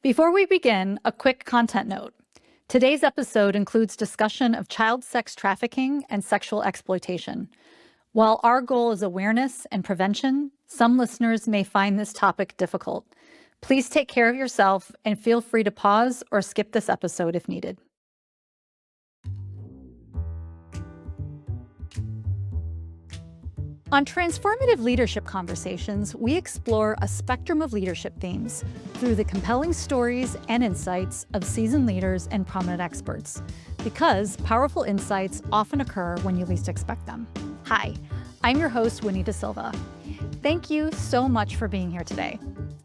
Before we begin, a quick content note. Today's episode includes discussion of child sex trafficking and sexual exploitation. While our goal is awareness and prevention, some listeners may find this topic difficult. Please take care of yourself and feel free to pause or skip this episode if needed. On Transformative Leadership Conversations, we explore a spectrum of leadership themes through the compelling stories and insights of seasoned leaders and prominent experts, because powerful insights often occur when you least expect them. Hi, I'm your host, Winnie Da Silva. Thank you so much for being here today.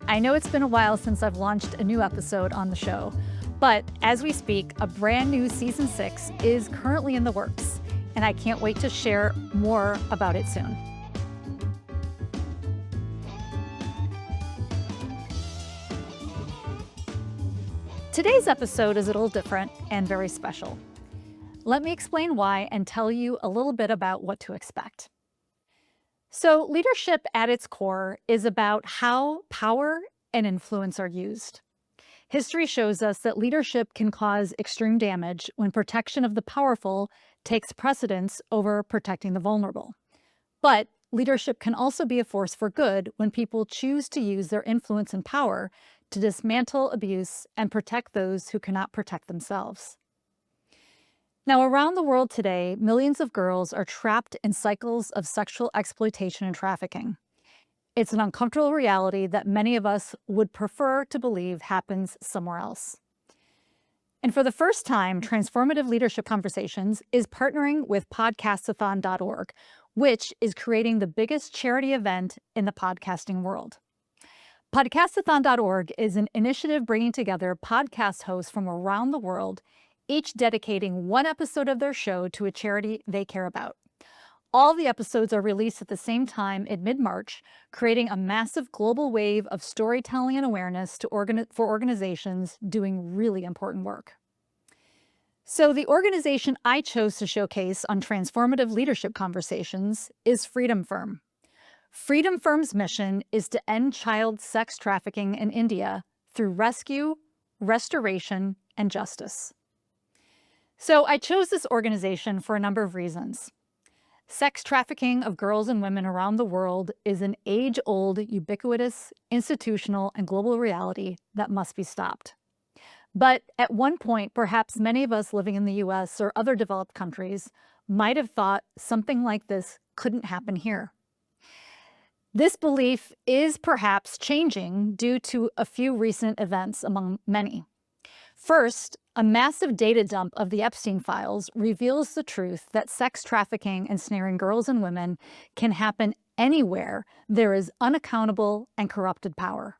I know it's been a while since I've launched a new episode on the show, but as we speak, a brand new Season 6 is currently in the works, and I can't wait to share more about it soon. Today's episode is a little different and very special. Let me explain why and tell you a little bit about what to expect. So, leadership at its core is about how power and influence are used. History shows us that leadership can cause extreme damage when protection of the powerful takes precedence over protecting the vulnerable. But leadership can also be a force for good when people choose to use their influence and power to dismantle abuse and protect those who cannot protect themselves. Now, around the world today, millions of girls are trapped in cycles of sexual exploitation and trafficking. It's an uncomfortable reality that many of us would prefer to believe happens somewhere else. And for the first time, Transformative Leadership Conversations is partnering with podcastathon.org, which is creating the biggest charity event in the podcasting world. Podcastathon.org is an initiative bringing together podcast hosts from around the world, each dedicating one episode of their show to a charity they care about. All the episodes are released at the same time in mid-March, creating a massive global wave of storytelling and awareness for organizations doing really important work. So the organization I chose to showcase on Transformative Leadership Conversations is Freedom Firm. Freedom Firm's mission is to end child sex trafficking in India through rescue, restoration, and justice. So I chose this organization for a number of reasons. Sex trafficking of girls and women around the world is an age-old, ubiquitous, institutional, and global reality that must be stopped. But at one point, perhaps many of us living in the US or other developed countries might have thought something like this couldn't happen here. This belief is perhaps changing due to a few recent events among many. First, a massive data dump of the Epstein files reveals the truth that sex trafficking and snaring girls and women can happen anywhere there is unaccountable and corrupted power.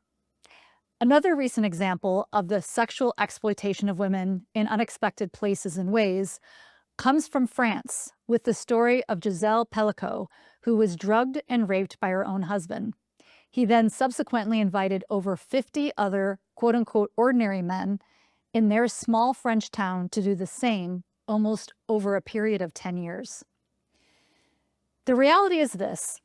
Another recent example of the sexual exploitation of women in unexpected places and ways comes from France, with the story of Giselle Pellicot, who was drugged and raped by her own husband. He then subsequently invited over 50 other quote-unquote ordinary men in their small French town to do the same, almost over a period of 10 years. The reality is this: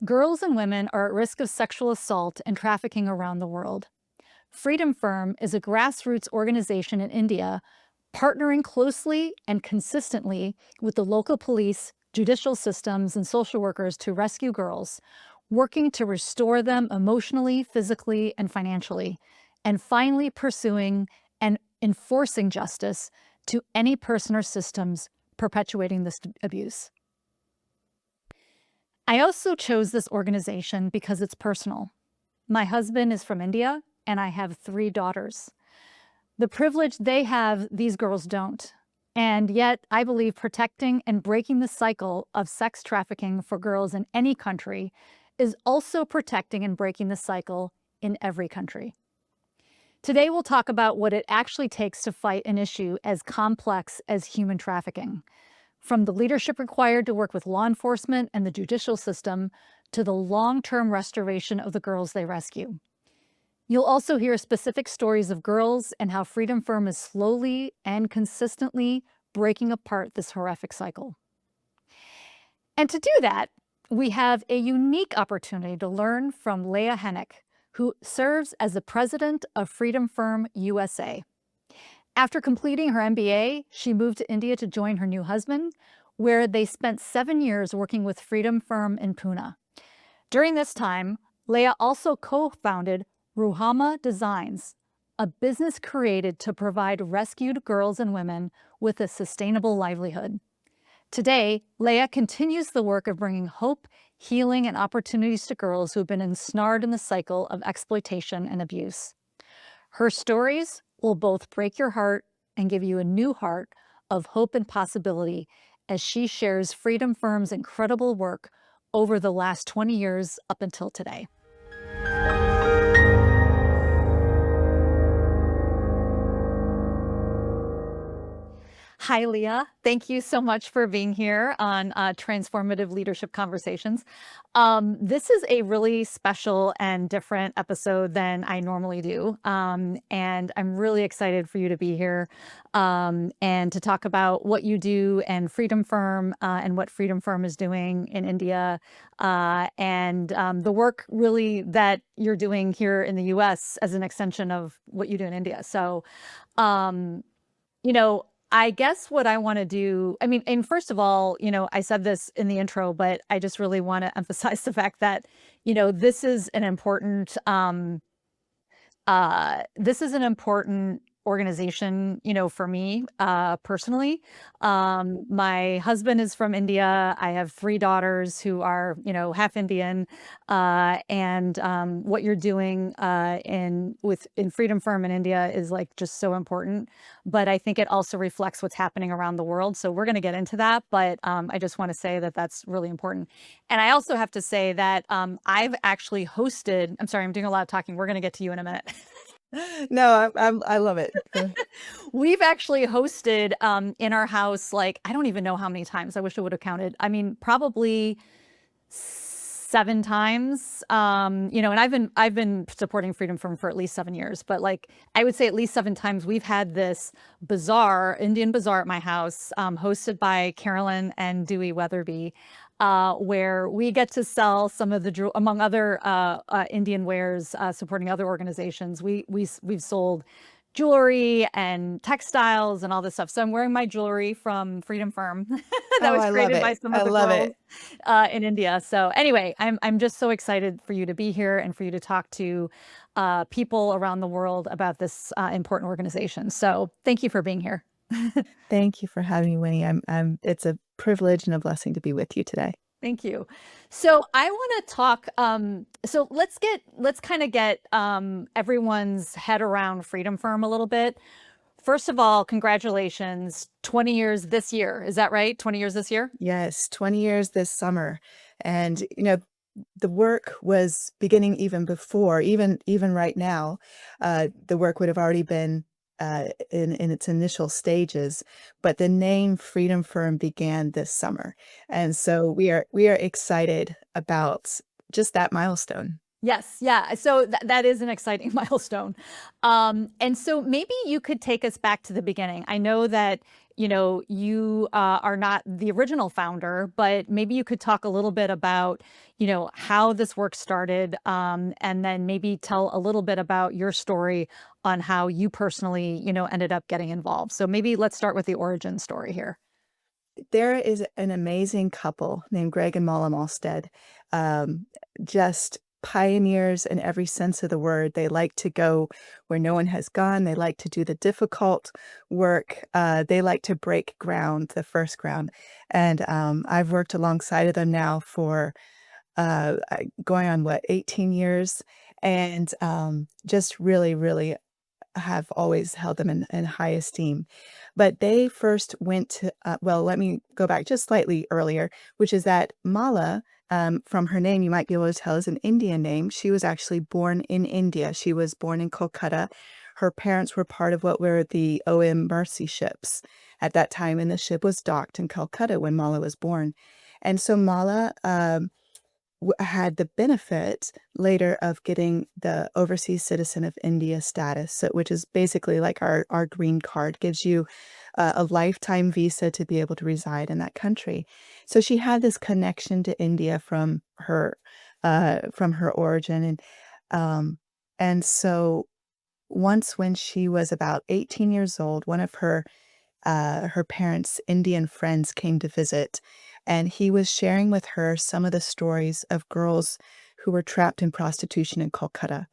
girls and women are at risk of sexual assault and trafficking around the world. Freedom Firm is a grassroots organization in India partnering closely and consistently with the local police, judicial systems, and social workers to rescue girls, working to restore them emotionally, physically, and financially, and finally pursuing and enforcing justice to any person or systems perpetuating this abuse. I also chose this organization because it's personal. My husband is from India, and I have 3 daughters. The privilege they have, these girls don't. And yet, I believe protecting and breaking the cycle of sex trafficking for girls in any country is also protecting and breaking the cycle in every country. Today, we'll talk about what it actually takes to fight an issue as complex as human trafficking, from the leadership required to work with law enforcement and the judicial system to the long-term restoration of the girls they rescue. You'll also hear specific stories of girls and how Freedom Firm is slowly and consistently breaking apart this horrific cycle. And to do that, we have a unique opportunity to learn from Leah Henck, who serves as the president of Freedom Firm USA. After completing her MBA, she moved to India to join her new husband, where they spent 7 years working with Freedom Firm in Pune. During this time, Leah also co-founded Ruhama Designs, a business created to provide rescued girls and women with a sustainable livelihood. Today, Leah continues the work of bringing hope, healing, and opportunities to girls who have been ensnared in the cycle of exploitation and abuse. Her stories will both break your heart and give you a new heart of hope and possibility as she shares Freedom Firm's incredible work over the last 20 years up until today. Hi, Leah. Thank you so much for being here on Transformative Leadership Conversations. This is a really special and different episode than I normally do. And I'm really excited for you to be here and to talk about what you do and Freedom Firm and what Freedom Firm is doing in India and the work really that you're doing here in the US as an extension of what you do in India. So, you know, I guess what I want to do, I mean, and first of all, I said this in the intro, but I just really want to emphasize the fact that, this is an important organization, for me, personally. My husband is from India. I have 3 daughters who are, half Indian. And what you're doing in Freedom Firm in India is like just so important. But I think it also reflects what's happening around the world. So we're going to get into that. But I just want to say that that's really important. And I also have to say that I've actually hosted, I'm sorry, I'm doing a lot of talking. We're going to get to you in a minute. No, I love it. We've actually hosted in our house, like, I don't even know how many times. I wish I would have counted. I mean, probably 7 times. And I've been supporting Freedom Firm for at least 7 years, but like I would say at least 7 times we've had this bazaar, Indian bazaar at my house, hosted by Carolyn and Dewey Weatherby. Where we get to sell some of the among other Indian wares, supporting other organizations. We've sold jewelry and textiles and all this stuff. So I'm wearing my jewelry from Freedom Firm that Oh, was I love created by it. some I of the love girls it. in India. So anyway, I'm just so excited for you to be here and for you to talk to people around the world about this important organization. So thank you for being here. Thank you for having me, Winnie. It's a privilege and a blessing to be with you today. Thank you. So I want to talk. So let's kind of get everyone's head around Freedom Firm a little bit. First of all, congratulations, 20 years this year. Is that right? 20 years this year? Yes, 20 years this summer. And, the work was beginning even before, even right now, the work would have already been in its initial stages, but the name Freedom Firm began this summer. And so we are excited about just that milestone. Yes, yeah. So that is an exciting milestone. And so maybe you could take us back to the beginning. I know that, you are not the original founder, but maybe you could talk a little bit about, how this work started, and then maybe tell a little bit about your story on how you personally, ended up getting involved. So maybe let's start with the origin story here. There is an amazing couple named Greg and Mala Malstead, um, just pioneers in every sense of the word. They like to go where no one has gone. They like to do the difficult work. They like to break ground, the first ground. And I've worked alongside of them now for going on 18 years, and just really, really have always held them in high esteem. But they first went to, well, let me go back just slightly earlier, which is that Mala, from her name, you might be able to tell is an Indian name. She was actually born in India. She was born in Kolkata. Her parents were part of what were the OM Mercy ships at that time, and the ship was docked in Calcutta when Mala was born. And so Mala had the benefit later of getting the overseas citizen of India status, so, which is basically like our green card, gives you a lifetime visa to be able to reside in that country. So she had this connection to India from her origin, and And so once when she was about 18 years old, one of her parents' Indian friends came to visit, and he was sharing with her some of the stories of girls who were trapped in prostitution in Kolkata.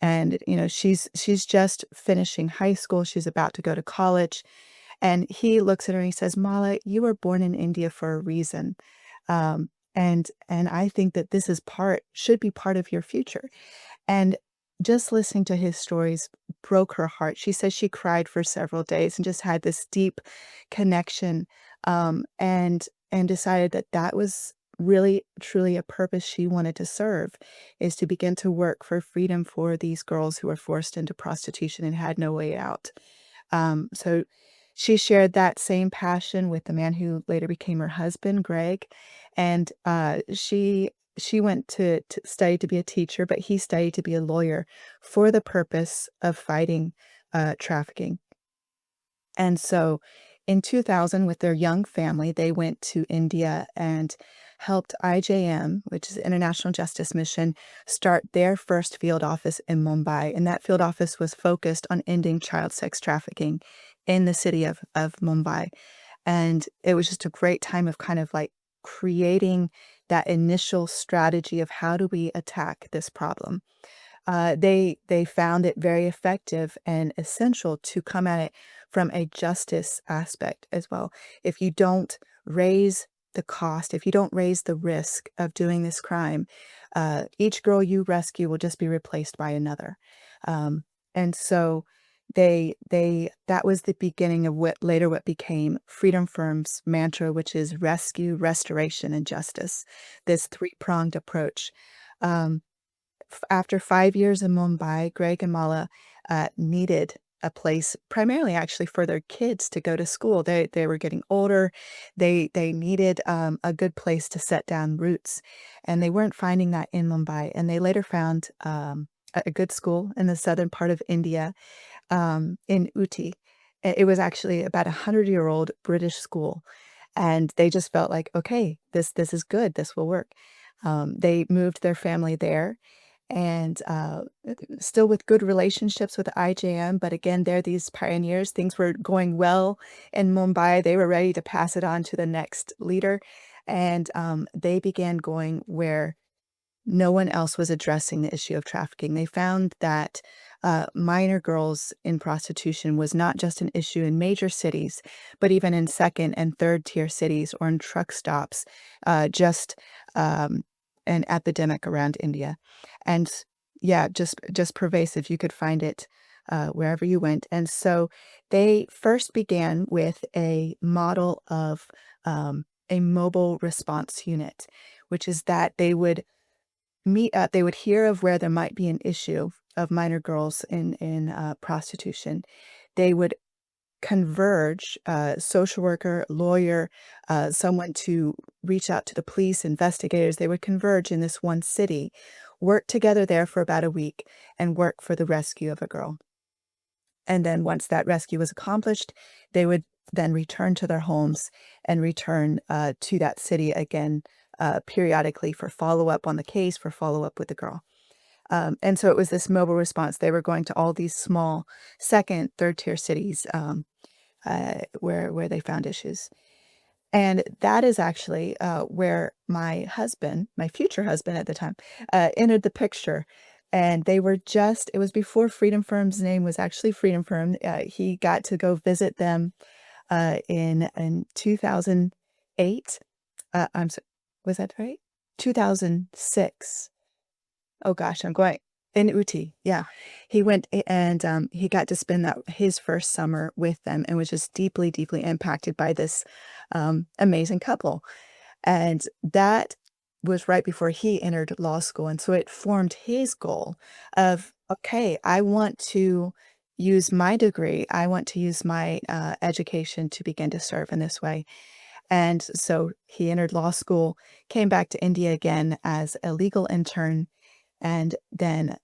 And, she's just finishing high school, she's about to go to college, and he looks at her and he says, "Mala, you were born in India for a reason. And I think that this is should be part of your future." And just listening to his stories broke her heart. She says she cried for several days and just had this deep connection, and decided that that was really truly a purpose she wanted to serve, is to begin to work for freedom for these girls who were forced into prostitution and had no way out. So she shared that same passion with the man who later became her husband, Greg, and, she went to study to be a teacher, but he studied to be a lawyer for the purpose of fighting, trafficking. And so in 2000, with their young family, they went to India and helped IJM, which is the International Justice Mission, start their first field office in Mumbai. And that field office was focused on ending child sex trafficking in the city of Mumbai. And it was just a great time of kind of like creating that initial strategy of how do we attack this problem. They found it very effective and essential to come at it from a justice aspect as well. If you don't raise the cost, if you don't raise the risk of doing this crime, each girl you rescue will just be replaced by another. And so they that was the beginning of what became Freedom Firm's mantra, which is rescue, restoration, and justice. This three-pronged approach. Um, After 5 years in Mumbai, Greg and Mala, needed a place primarily actually for their kids to go to school. They were getting older. They needed, a good place to set down roots, and they weren't finding that in Mumbai, and they later found, a good school in the southern part of India, in Uti. It was actually about a 100-year-old British school, and they just felt like, "Okay, this is good, this will work." They moved their family there, and, still with good relationships with IJM, but again, they're these pioneers. Things were going well in Mumbai. They were ready to pass it on to the next leader, and, they began going where no one else was addressing the issue of trafficking. They found that, minor girls in prostitution was not just an issue in major cities, but even in second and third tier cities or in truck stops, just, um, an epidemic around India. And yeah, just pervasive. You could find it, wherever you went. And so they first began with a model of, a mobile response unit, which is that they would hear of where there might be an issue of minor girls in prostitution. They would converge, social worker, lawyer, someone to reach out to the police, investigators. They would converge in this one city, work together there for about a week, and work for the rescue of a girl. And then once that rescue was accomplished, they would then return to their homes and return, to that city again, periodically for follow-up on the case, for follow-up with the girl. And so it was this mobile response. They were going to all these small second, third tier cities, where they found issues. And that is actually, where my future husband at the time, entered the picture. And they were just it was before Freedom Firm's name was actually Freedom Firm. He got to go visit them, in 2008. I'm so Was that right? 2006. Oh gosh, I'm going in Uti, yeah. He went and, he got to spend that his first summer with them and was just deeply, deeply impacted by this, amazing couple. And that was right before he entered law school, and so it formed his goal of, "Okay, I want to use my degree, I want to use my, education to begin to serve in this way." And so he entered law school, came back to India again as a legal intern, and then,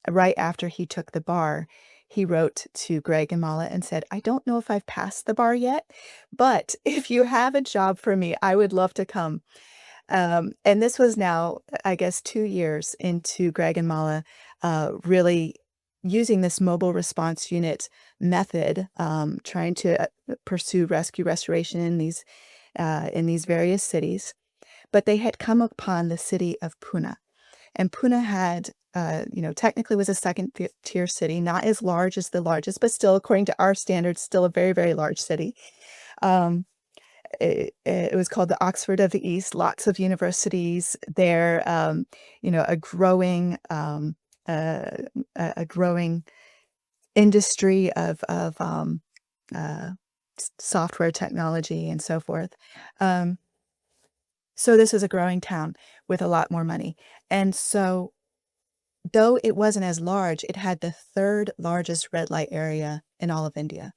right after he took the bar, he wrote to Greg and Mala and said, "I don't know if I've passed the bar yet, but if you have a job for me, I would love to come." And this was now, I guess, 2 years into Greg and Mala, really using this mobile response unit method, trying to pursue rescue restoration in these various cities. But they had come upon the city of Pune, and Pune had, technically was a second tier city, not as large as the largest, but still, according to our standards, still a very, very large city. Um, it was called the Oxford of the East, lots of universities there, a growing, uh, a growing industry of uh, software technology and so forth. Um, so this is a growing town with a lot more money. And so though it wasn't as large, it had the third largest red light area in all of India.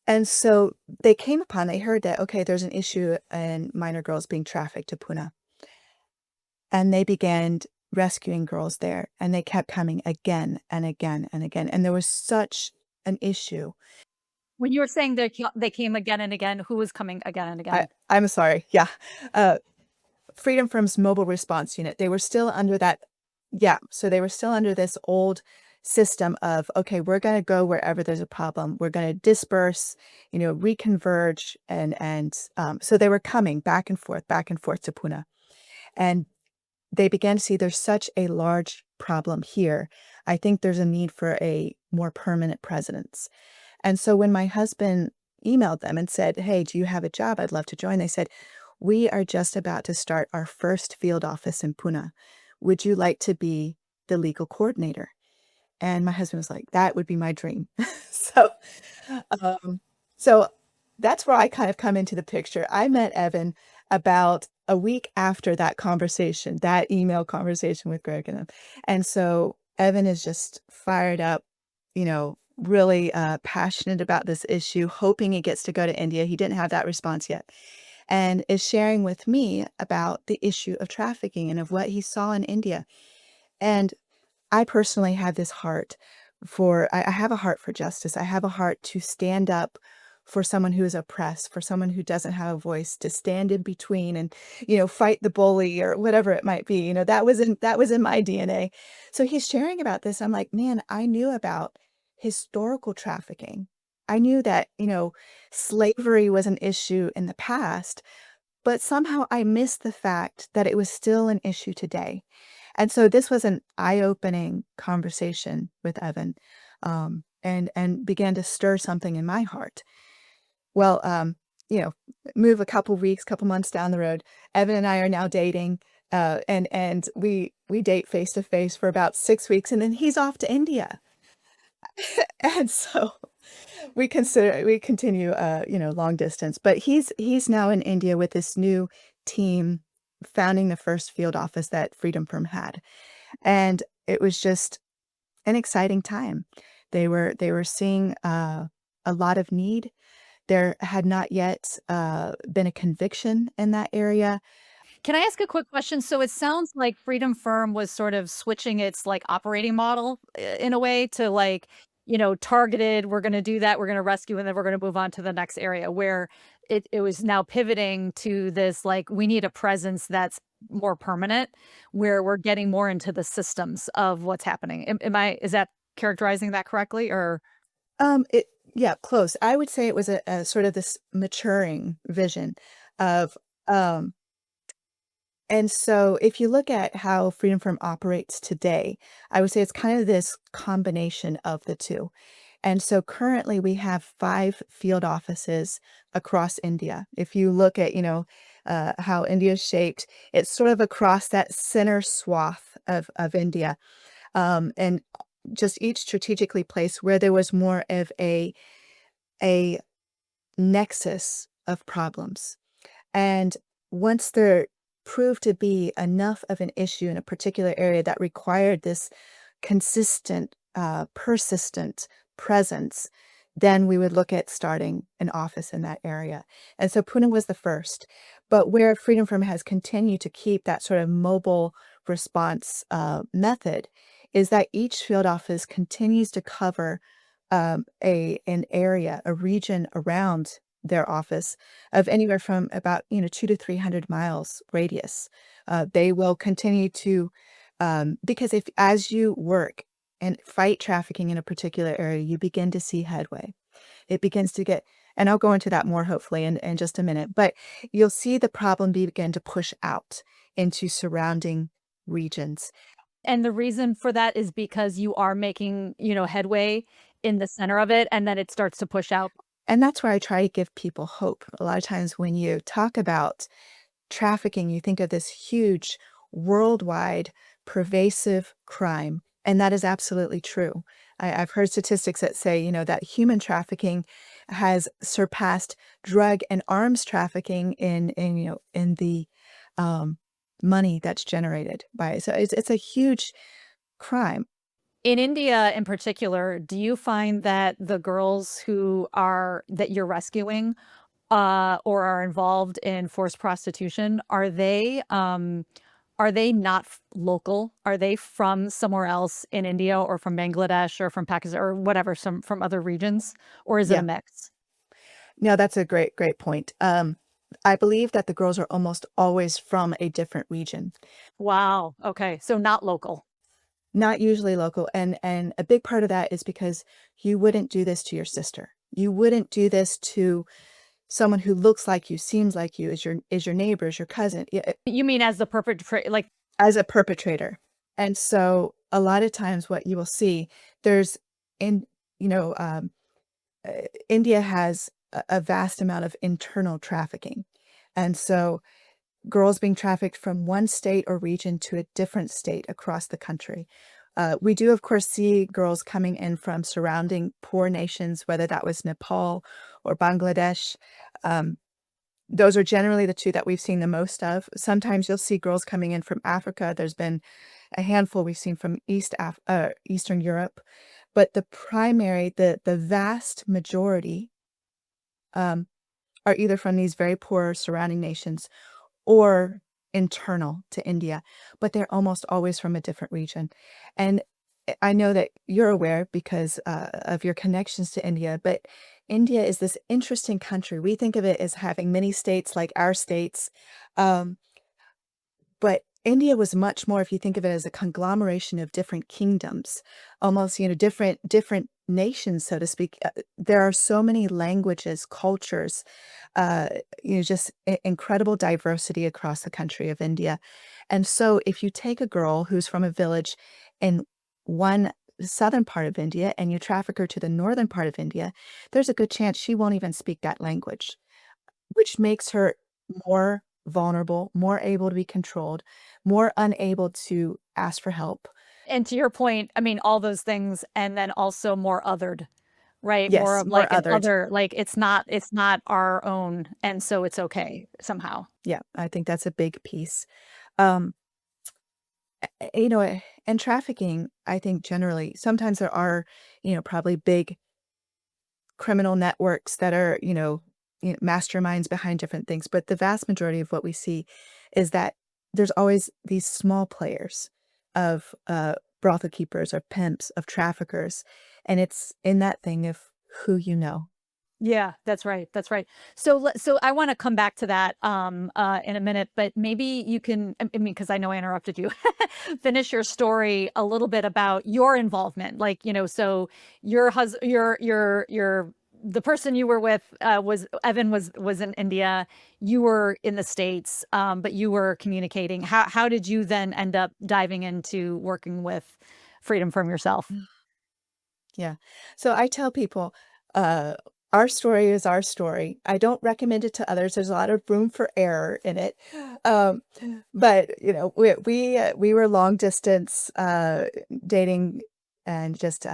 And so they heard that, okay, there's an issue in minor girls being trafficked to Pune. And they began rescuing girls there, and they kept coming again and again and again. And there was such an issue. When you were saying they came again and again, who was coming again and again? I'm sorry. Yeah. Uh, Freedom Firm's mobile response unit, they were still under that. Yeah. So they were still under this old system of, okay, we're going to go wherever there's a problem. We're going to disperse, reconverge. So they were coming back and forth to Pune. And they began to see there's such a large problem here. I think there's a need for a more permanent presence. And so when my husband emailed them and said, "Hey, do you have a job? I'd love to join." They said, "We are just about to start our first field office in Pune. Would you like to be the legal coordinator?" And my husband was like, "That would be my dream." So, um, so that's where I kind of come into the picture. I met Evan about a week after that conversation, that email conversation with Greg and him. And so Evan is just fired up, really passionate about this issue, hoping he gets to go to India. He didn't have that response yet. And is sharing with me about the issue of trafficking and of what he saw in India. And I personally have this heart I have a heart for justice. I have a heart to stand up for someone who is oppressed, for someone who doesn't have a voice, to stand in between and, fight the bully or whatever it might be. That was in my DNA. So he's sharing about this. I'm like, man, I knew about historical trafficking. I knew that, slavery was an issue in the past, but somehow I missed the fact that it was still an issue today. And so this was an eye-opening conversation with Evan, and began to stir something in my heart. Well, you know, move a couple weeks, couple months down the road, Evan and I are now dating, and we date face to face for about 6 weeks, and then he's off to India. And so we continue, long distance, but he's now in India with this new team founding the first field office that Freedom Firm had. And it was just an exciting time. They were seeing, a lot of need. There had not yet, been a conviction in that area. Can I ask a quick question? So it sounds like Freedom Firm was sort of switching its like operating model in a way to like, targeted, we're going to do that, we're going to rescue, and then we're going to move on to the next area where it was now pivoting to this like, we need a presence that's more permanent, where we're getting more into the systems of what's happening. Is that characterizing that correctly? Or It Yeah, close. I would say it was a sort of this maturing vision of, um and so if you look at how Freedom Firm operates today, I would say it's kind of this combination of the two. And so currently we have 5 field offices across India. If you look at, how India is shaped, it's sort of across that center swath of India, and just each strategically placed where there was more of a nexus of problems. And once there proved to be enough of an issue in a particular area that required this consistent, persistent presence, then we would look at starting an office in that area. And so Pune was the first. But where Freedom Firm has continued to keep that sort of mobile response method is that each field office continues to cover an area, a region around their office of anywhere from about 2 to 300 miles radius. They will continue to Because if as you work and fight trafficking in a particular area, you begin to see headway. It begins to get, and I'll go into that more hopefully in just a minute, but you'll see the problem begin to push out into surrounding regions. And the reason for that is because you are making, headway in the center of it, and then it starts to push out. And that's where I try to give people hope. A lot of times when you talk about trafficking, you think of this huge worldwide pervasive crime, and that is absolutely true. I've heard statistics that say, that human trafficking has surpassed drug and arms trafficking in the um, money that's generated by it. So it's a huge crime. In India, in particular, do you find that the girls that you're rescuing, or are involved in forced prostitution, are they not local? Are they from somewhere else in India or from Bangladesh or from Pakistan or whatever, some from other regions? Or is it a Yeah. mix? No, that's a great point. I believe that the girls are almost always from a different region. Wow. Okay. So not local. Not usually local, and a big part of that is because you wouldn't do this to your sister. You wouldn't do this to someone who looks like you, seems like you, is your neighbor, is your cousin, You mean as the perpetrator, like, as a perpetrator. And so a lot of times what you will see, there's in you know, India has a vast amount of internal trafficking. And so girls being trafficked from one state or region to a different state across the country. We do, of course, see girls coming in from surrounding poor nations, whether that was Nepal or Bangladesh. Um, those are generally the two that we've seen the most of. Sometimes you'll see girls coming in from Africa. There's been a handful we've seen from Eastern Europe, but the vast majority um, are either from these very poor surrounding nations or internal to India, but they're almost always from a different region. And I know that you're aware because of your connections to India, but India is this interesting country. We think of it as having many states like our states, um, but India was much more, if you think of it as a conglomeration of different kingdoms, almost, different nations, so to speak. There are so many languages, cultures, uh, just incredible diversity across the country of India. And so if you take a girl who's from a village in one southern part of India and you traffic her to the northern part of India, there's a good chance she won't even speak that language, which makes her more vulnerable, more able to be controlled, more unable to ask for help. and to your point, I mean, all those things, and then also more othered, right? More Yes, of more like an othered. other, like it's not our own, and so it's okay somehow. Yeah, I think that's a big piece. Um, and trafficking, I think generally, sometimes there are, probably big criminal networks that are, masterminds behind different things. But the vast majority of what we see is that there's always these small players of brothel keepers, of pimps, of traffickers. And it's in that thing of who you know. Yeah, that's right. That's right. So I want to come back to that in a minute, but maybe you can, I mean, because I know I interrupted you, finish your story a little bit about your involvement. Like, so your husband, your the person you were with, was Evan, was in India. You were in the States, but you were communicating. How did you then end up diving into working with Freedom from Yourself? Yeah. So I tell people, uh, our story is our story. I don't recommend it to others. There's a lot of room for error in it. Um, but we were long distance dating and just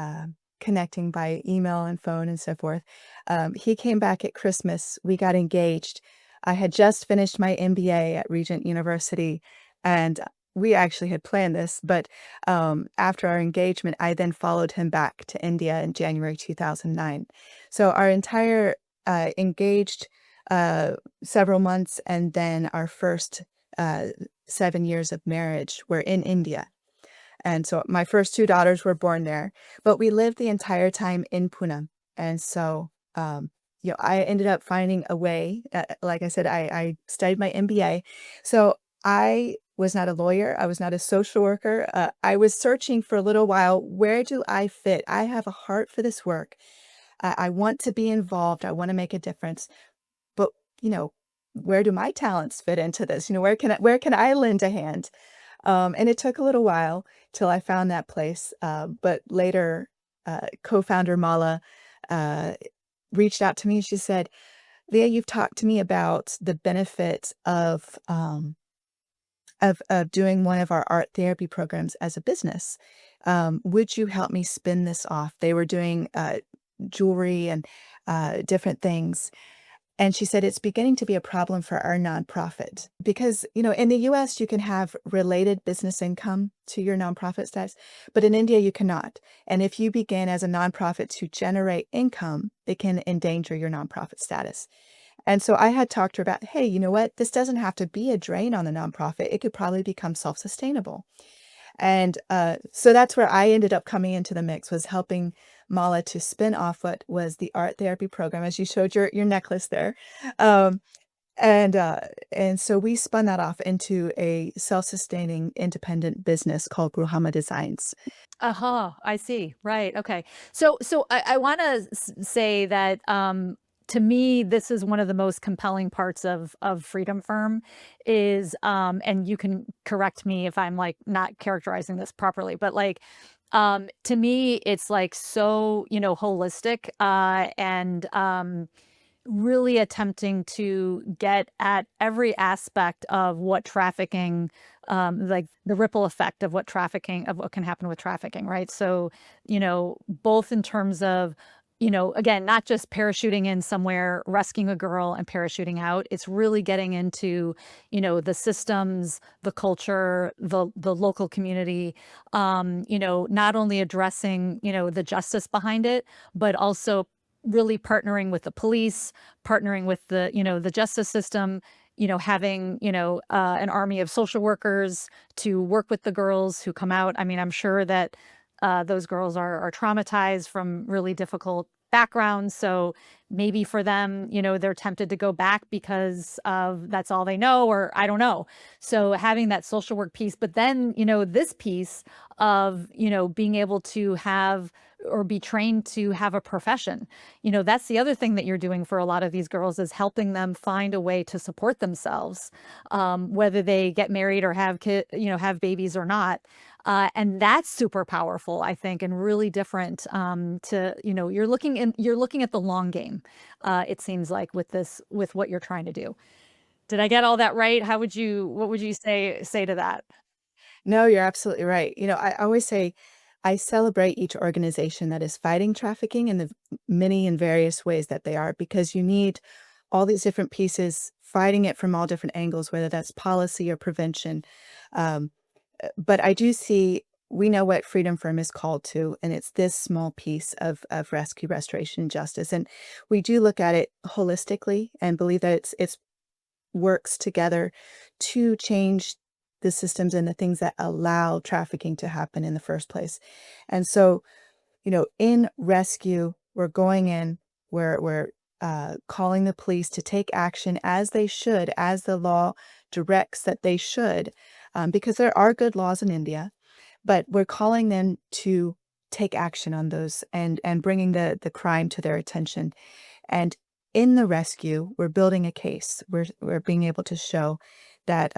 connecting by email and phone and so forth. He came back at Christmas. We got engaged. I had just finished my MBA at Regent University, and we actually had planned this, but after our engagement, I then followed him back to India in January 2009. So our entire engaged several months, and then our first 7 years of marriage were in India. And so my first two daughters were born there, but we lived the entire time in Pune. And so, I ended up finding a way. Like I said, I studied my MBA. So I was not a lawyer. I was not a social worker. I was searching for a little while. Where do I fit? I have a heart for this work. I want to be involved. I want to make a difference. But, you know, where do my talents fit into this? Where can I lend a hand? And it took a little while till I found that place. But later, co-founder Mala uh, reached out to me. She said, Leah, you've talked to me about the benefits of doing one of our art therapy programs as a business. Would you help me spin this off? They were doing jewelry and different things. And she said it's beginning to be a problem for our nonprofit because, in the US, you can have related business income to your nonprofit status, but in India, you cannot. And if you begin as a nonprofit to generate income, it can endanger your nonprofit status. And so I had talked to her about, hey, you know what? This doesn't have to be a drain on the nonprofit. It could probably become self-sustainable. And so that's where I ended up coming into the mix, was helping Mala to spin off what was the art therapy program, as you showed your necklace there. Um, and so we spun that off into a self-sustaining independent business called Gruhama Designs. Uh-huh, I see. Right. Okay. So I want to say that to me this is one of the most compelling parts of Freedom Firm is and you can correct me if I'm like not characterizing this properly, but like to me it's like so, holistic and really attempting to get at every aspect of what trafficking, like the ripple effect of what can happen with trafficking, right? So, both in terms of, again, not just parachuting in somewhere, rescuing a girl and parachuting out. It's really getting into, the systems, the culture, the local community, not only addressing, the justice behind it, but also really partnering with the police, partnering with the justice system, having, an army of social workers to work with the girls who come out. I mean, I'm sure that those girls are traumatized from really difficult backgrounds. So maybe for them, they're tempted to go back because of that's all they know, or I don't know. So having that social work piece, but then, this piece of, being able to have or be trained to have a profession. That's the other thing that you're doing for a lot of these girls is helping them find a way to support themselves, whether they get married or have have babies or not. And that's super powerful, I think, and really different to, you're looking at the long game, it seems like with what you're trying to do. Did I get all that right? What would you say to that? No, you're absolutely right. I always say I celebrate each organization that is fighting trafficking in the many and various ways that they are, because you need all these different pieces fighting it from all different angles, whether that's policy or prevention. Um, but I do see we know what Freedom Firm is called to, and it's this small piece of rescue, restoration, and justice. And we do look at it holistically and believe that it's works together to change the systems and the things that allow trafficking to happen in the first place. And so, in rescue, we're going in, we're calling the police to take action as they should, as the law directs that they should, because there are good laws in India, but we're calling them to take action on those and bringing the crime to their attention. And in the rescue, we're building a case. We're being able to show that,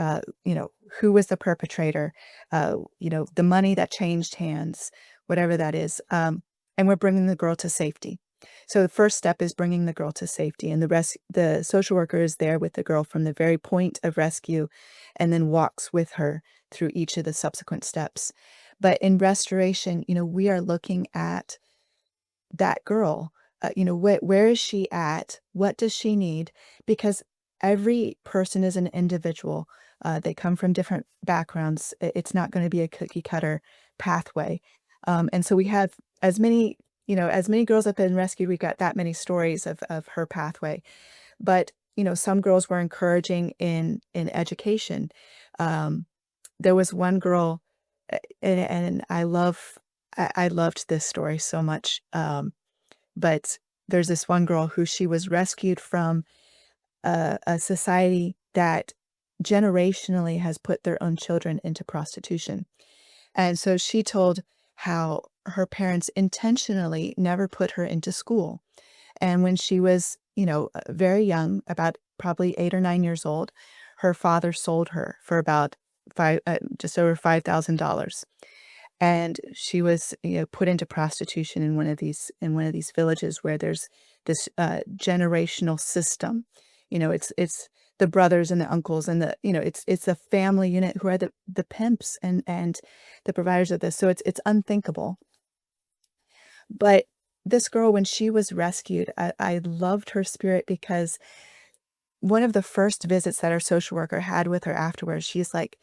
who was the perpetrator, the money that changed hands, whatever that is, and we're bringing the girl to safety. So the first step is bringing the girl to safety, and the social worker is there with the girl from the very point of rescue, and then walks with her through each of the subsequent steps. But in restoration, we are looking at that girl. Where is she at? What does she need? Because every person is an individual. They come from different backgrounds. It's not going to be a cookie cutter pathway. And so we have as many girls have been rescued, we've got that many stories of her pathway. But, some girls were encouraging in education. Um, there was one girl, and I loved this story so much. But there's this one girl who she was rescued from a society that generationally has put their own children into prostitution. And so she told how her parents intentionally never put her into school. And when she was, very young, about probably 8 or 9 years old, her father sold her for about just over $5,000. And she was, put into prostitution in one of these villages where there's this, generational system. It's the brothers and the uncles and it's a family unit who are the pimps and the providers of this, so it's unthinkable. But this girl, when she was rescued, I loved her spirit because one of the first visits that our social worker had with her afterwards, she's like,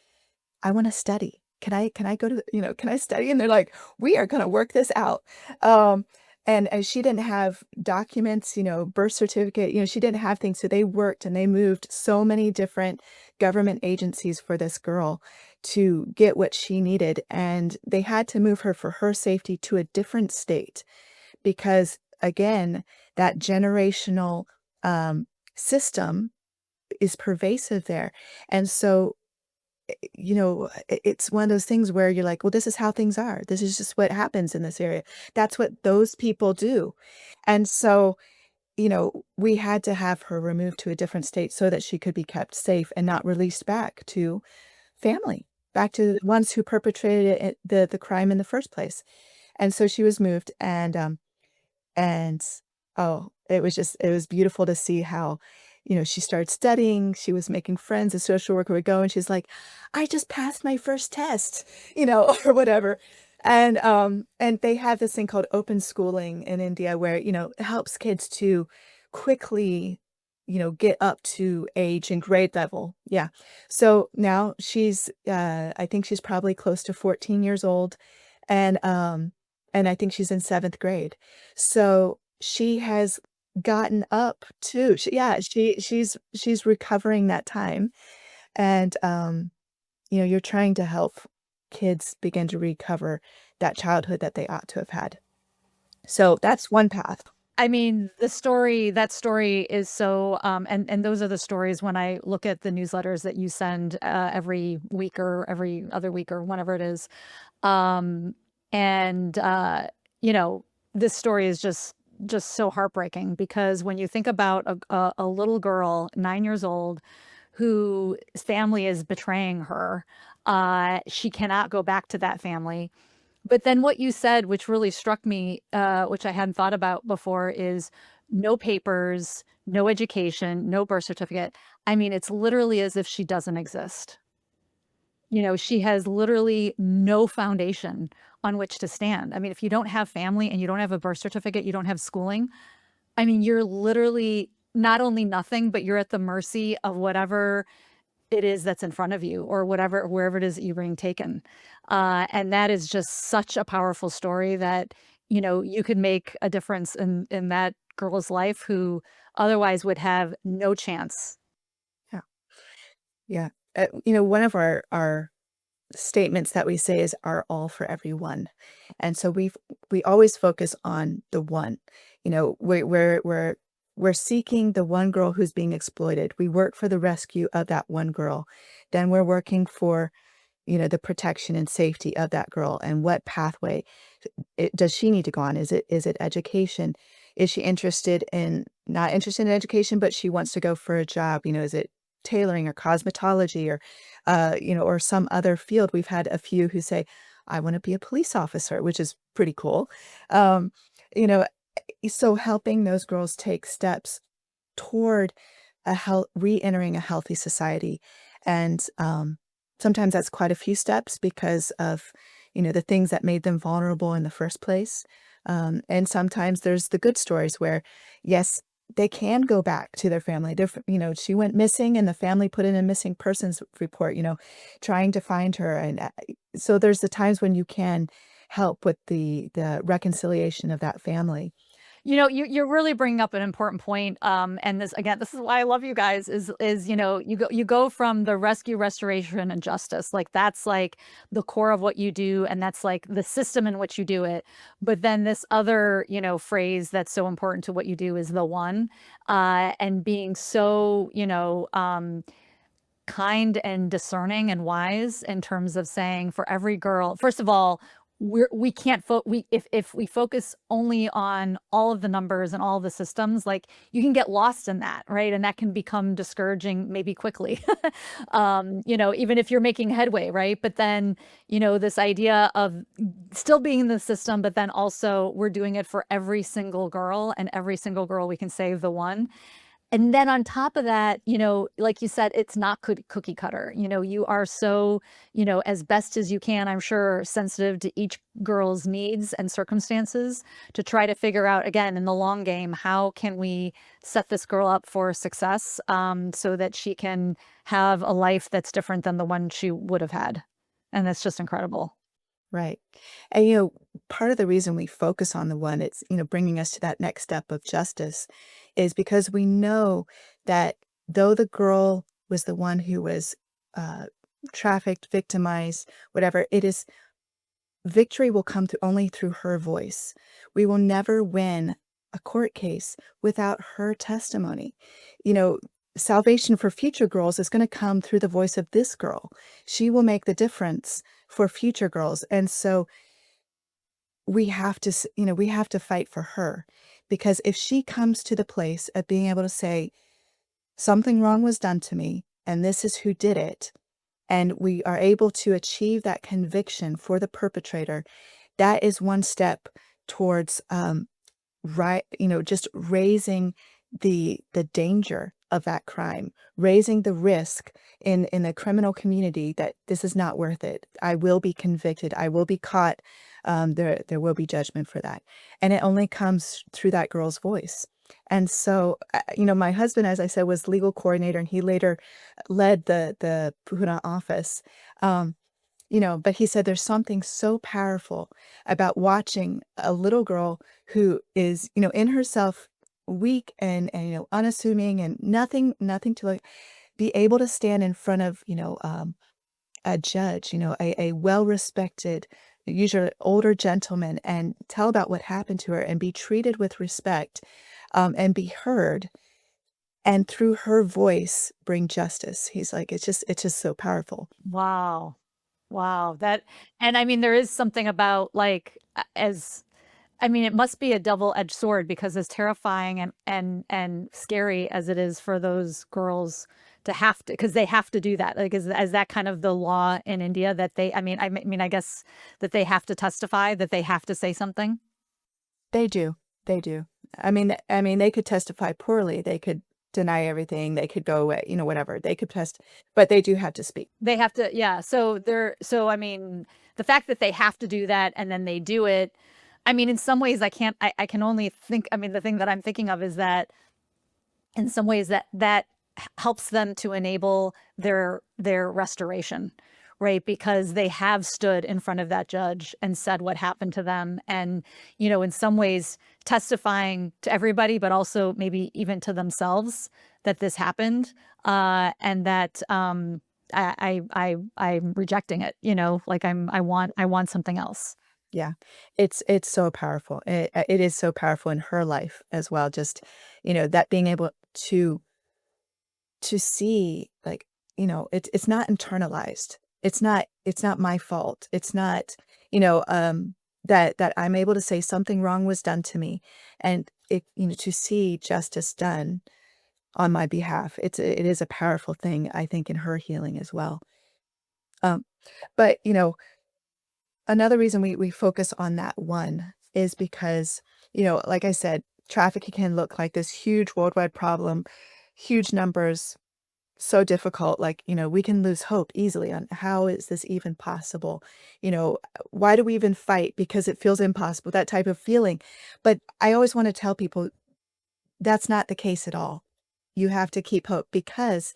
I wanna study. Can I go to the can I study? And they're like, "We are gonna work this out." Um, and she didn't have documents, birth certificate, she didn't have things, so they worked and they moved so many different government agencies for this girl to get what she needed, and they had to move her for her safety to a different state because, again, that generational, system is pervasive there, and so it's one of those things where you're like, "Well, this is how things are. This is just what happens in this area." That's what those people do. And so, we had to have her removed to a different state so that she could be kept safe and not released back to family, back to the ones who perpetrated the crime in the first place. And so she was moved and, oh, it was beautiful to see how, she started studying, she was making friends, a social worker would go, and she's like, "I just passed my first test," or whatever. And they have this thing called open schooling in India where, it helps kids to quickly, get up to age and grade level. Yeah. So now I think she's probably close to 14 years old, and, um and I think she's in 7th grade. So, she has gotten up to yeah, she's recovering that time, and, you're trying to help kids begin to recover that childhood that they ought to have had. So, that's one path. I mean, that story is so, and those are the stories when I look at the newsletters that you send, every week or every other week or whenever it is. Um, and, you know, this story is just so heartbreaking because when you think about a little girl, 9 years old, whose family is betraying her, she cannot go back to that family. But then what you said, which really struck me, which I hadn't thought about before, is no papers, no education, no birth certificate. I mean, it's literally as if she doesn't exist. She has literally no foundation on which to stand. I mean, if you don't have family and you don't have a birth certificate, you don't have schooling, I mean, you're literally not only nothing, but you're at the mercy of whatever it is that's in front of you or whatever wherever it is that you're being taken. And that is just such a powerful story that, you could make a difference in that girl's life who otherwise would have no chance. Yeah, yeah. One of our statements that we say is "are all for everyone." And so we always focus on the one. We're seeking the one girl who's being exploited. We work for the rescue of that one girl. Then we're working for, the protection and safety of that girl and what pathway does she need to go on? Is it education? Is she not interested in education, but she wants to go for a job? Is it tailoring or cosmetology or some other field? We've had a few who say, I want to be a police officer, which is pretty cool. Um, you know, so helping those girls take steps toward re-entering a healthy society. And sometimes that's quite a few steps because of, the things that made them vulnerable in the first place. And sometimes there's the good stories where, yes, they can go back to their family. She went missing and the family put in a missing persons report, trying to find her. And so there's the times when you can help with the reconciliation of that family. You're really bringing up an important point, and this is why I love you guys, you go from the rescue, restoration, and justice, like, that's, like, the core of what you do, and that's, like, the system in which you do it, but then this other, phrase that's so important to what you do is the one, and being so, kind and discerning and wise in terms of saying for every girl, first of all, we can't if we focus only on all of the numbers and all of the systems, like you can get lost in that, right? And that can become discouraging maybe quickly. Even if you're making headway, right? But then, this idea of still being in the system, but then also we're doing it for every single girl, and every single girl we can save the one. And then on top of that, like you said, it's not cookie cutter. You are so, as best as you can, I'm sure, sensitive to each girl's needs and circumstances to try to figure out, again, in the long game, how can we set this girl up for success, so that she can have a life that's different than the one she would have had. And that's just incredible. Right. And, part of the reason we focus on the one, it's, bringing us to that next step of justice is because we know that though the girl was the one who was uh, trafficked, victimized, whatever, it is victory will come only through her voice. We will never win a court case without her testimony. You know, Salvation for future girls is going to come through the voice of this girl. She will make the difference for future girls. And so we have to fight for her because if she comes to the place of being able to say, something wrong was done to me, and this is who did it, and we are able to achieve that conviction for the perpetrator, that is one step towards right, just raising the danger of that crime, raising the risk in the criminal community that this is not worth it. I will be convicted. I will be caught. There will be judgment for that, and it only comes through that girl's voice. And so, my husband, as I said, was legal coordinator, and he later led the Puna office. Um, but he said there's something so powerful about watching a little girl who is, in herself weak and unassuming and nothing to like be able to stand in front of, a judge, a well-respected, usually older gentleman and tell about what happened to her and be treated with respect, and be heard and through her voice bring justice. He's like, it's just so powerful. Wow. Wow, and I mean, there is something about, like, as I mean, it must be a double-edged sword because as terrifying and scary as it is for those girls to have to, because they have to do that, like, is that kind of the law in India that I guess that they have to testify, that they have to say something? They do, they do. I mean, they could testify poorly, they could deny everything, they could go away, whatever, they could but they do have to speak. They have to, yeah, I mean, the fact that they have to do that and then they do it, I mean, in some ways I can only think, I mean, the thing that I'm thinking of is that in some ways that helps them to enable their restoration, right? Because they have stood in front of that judge and said what happened to them, and in some ways testifying to everybody, but also maybe even to themselves that this happened, and that I'm rejecting it. Like I want something else. Yeah. It's so powerful. It is so powerful in her life as well, just, that being able to see, like, it's not internalized. It's not my fault. It's not, that I'm able to say something wrong was done to me, and to see justice done on my behalf. It is a powerful thing, I think, in her healing as well. Um, but, another reason we focus on that one is because, like I said, trafficking can look like this huge worldwide problem, huge numbers, so difficult. Like, we can lose hope easily on how is this even possible? Why do we even fight? Because it feels impossible, that type of feeling. But I always want to tell people that's not the case at all. You have to keep hope because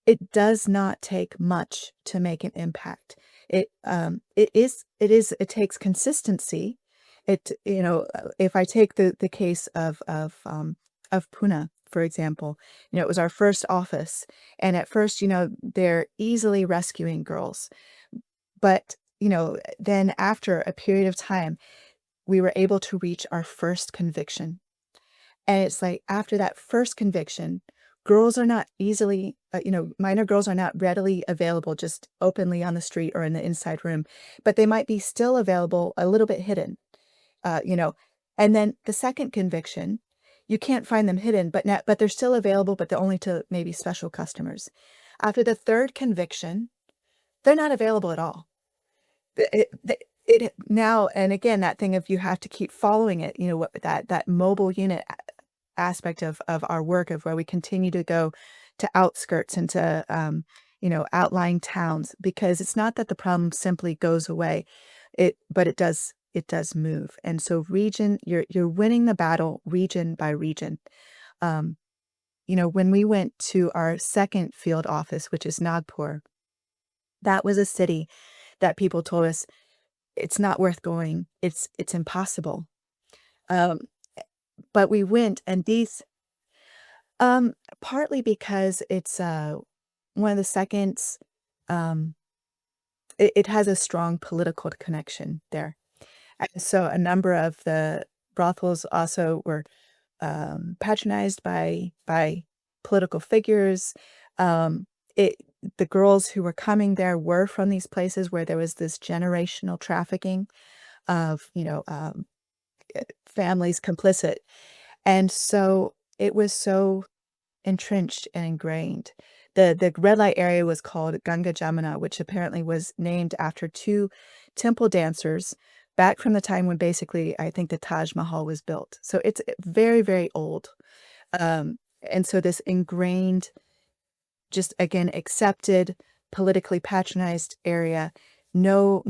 it does not take much to make an impact. It takes consistency. If I take the case of Pune, for example, it was our first office, and at first, they're easily rescuing girls. But, then after a period of time, we were able to reach our first conviction. And it's like after that first conviction, girls are not easily, minor girls are not readily available just openly on the street or in the inside room, but they might be still available a little bit hidden, uh, you know. And then the second conviction, you can't find them hidden, but they're still available, but they're only to maybe special customers. After the third conviction, they're not available at all. It now, and again, that thing of you have to keep following it, what that mobile unit aspect of our work, of where we continue to go to outskirts and to, outlying towns, because it's not that the problem simply goes away. But it does move. And so you're winning the battle region by region. Um, when we went to our second field office, which is Nagpur, that was a city that people told us it's not worth going. It's impossible. Um, but we went, and partly because it's one of the seconds, um, it has a strong political connection there. And so a number of the brothels also were patronized by political figures. Um, it the girls who were coming there were from these places where there was this generational trafficking of, families complicit. And so it was so entrenched and ingrained. The red light area was called Ganga Jamuna, which apparently was named after two temple dancers back from the time when basically I think the Taj Mahal was built. So it's very, very old. Um, and so this ingrained, just again accepted, politically patronized area, no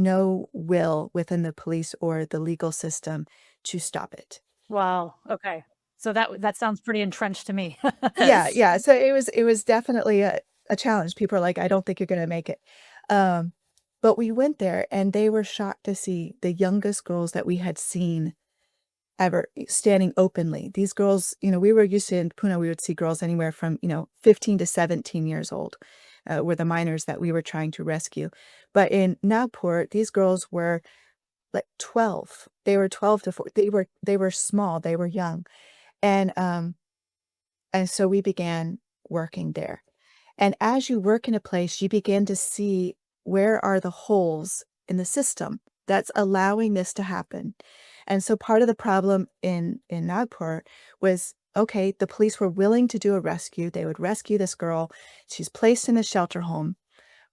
will within the police or the legal system to stop it. Wow, okay. So that sounds pretty entrenched to me. Yeah, yeah. So it was definitely a challenge. People are like, "I don't think you're gonna make it." Um, but we went there, and they were shocked to see the youngest girls that we had seen ever standing openly. These girls, we were used to in Pune, we would see girls anywhere from, 15 to 17 years old, were the minors that we were trying to rescue. But in Nagpur, these girls were like 12. They were 12 to 4. They were small, they were young. And so we began working there. And as you work in a place, you begin to see where are the holes in the system that's allowing this to happen. And so part of the problem in Nagpur was, okay, the police were willing to do a rescue. They would rescue this girl. She's placed in a shelter home,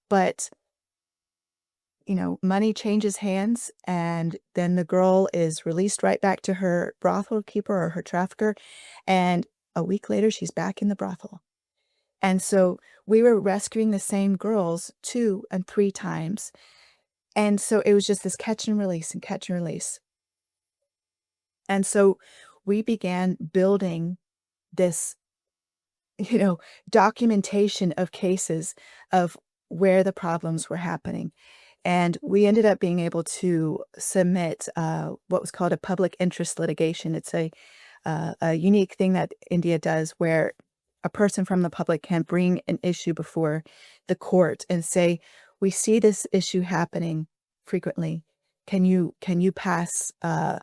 but money changes hands, and then the girl is released right back to her brothel keeper or her trafficker, and a week later she's back in the brothel. And so we were rescuing the same girls 2 and 3 times, and so it was just this catch and release and catch and release. And so we began building this, you know, documentation of cases of where the problems were happening. And we ended up being able to submit what was called a public interest litigation. It's a unique thing that India does, where a person from the public can bring an issue before the court and say, "We see this issue happening frequently. Can you pass a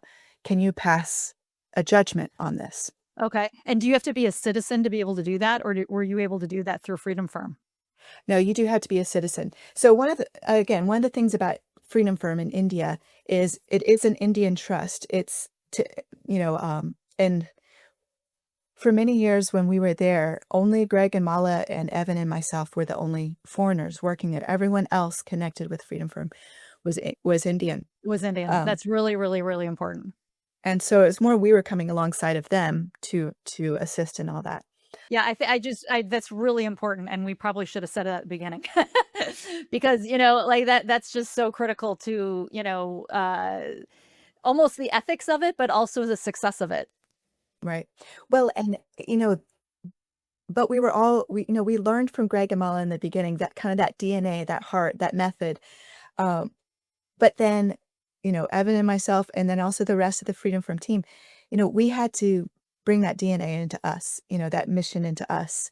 judgment on this?" Okay, and do you have to be a citizen to be able to do that, or were you able to do that through Freedom Firm? No, you do have to be a citizen. So one of the things about Freedom Firm in India is it is an Indian trust. It's to, and for many years when we were there, only Greg and Mala and Evan and myself were the only foreigners working there. Everyone else connected with Freedom Firm was Indian. Was Indian. Um, That's really, really, really important. and so it's more we were coming alongside of them to assist in all that. Yeah, I that's really important, and we probably should have said it at the beginning. Because, like, that's just so critical to, almost the ethics of it, but also the success of it. Right. Well, and but we learned from Greg and Mala in the beginning, that kind of that DNA, that heart, that method. Um, but then, Evan and myself, and then also the rest of the Freedom From team, we had to bring that DNA into us, that mission into us,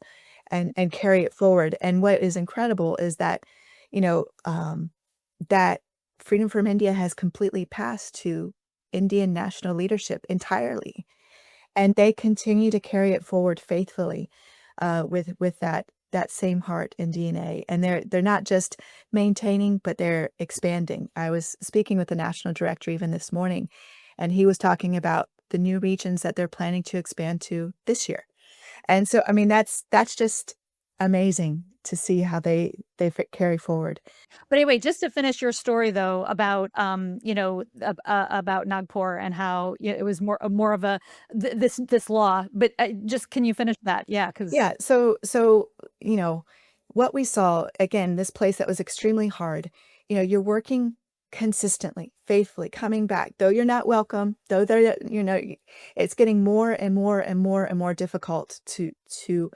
and carry it forward. And what is incredible is that, you know, um, that Freedom From India has completely passed to Indian national leadership entirely, and they continue to carry it forward faithfully. with that same heart and DNA. And they're not just maintaining, but they're expanding. I was speaking with the national director even this morning, and he was talking about the new regions that they're planning to expand to this year. And so, I mean, that's just amazing to see how carry forward. But anyway, just to finish your story though about about Nagpur and how it was more of a this law. But just can you finish that? Yeah, because Yeah, so, you know, what we saw, again, this place that was extremely hard, you're working consistently, faithfully, coming back, though you're not welcome, though they're, it's getting more and more and more and more difficult to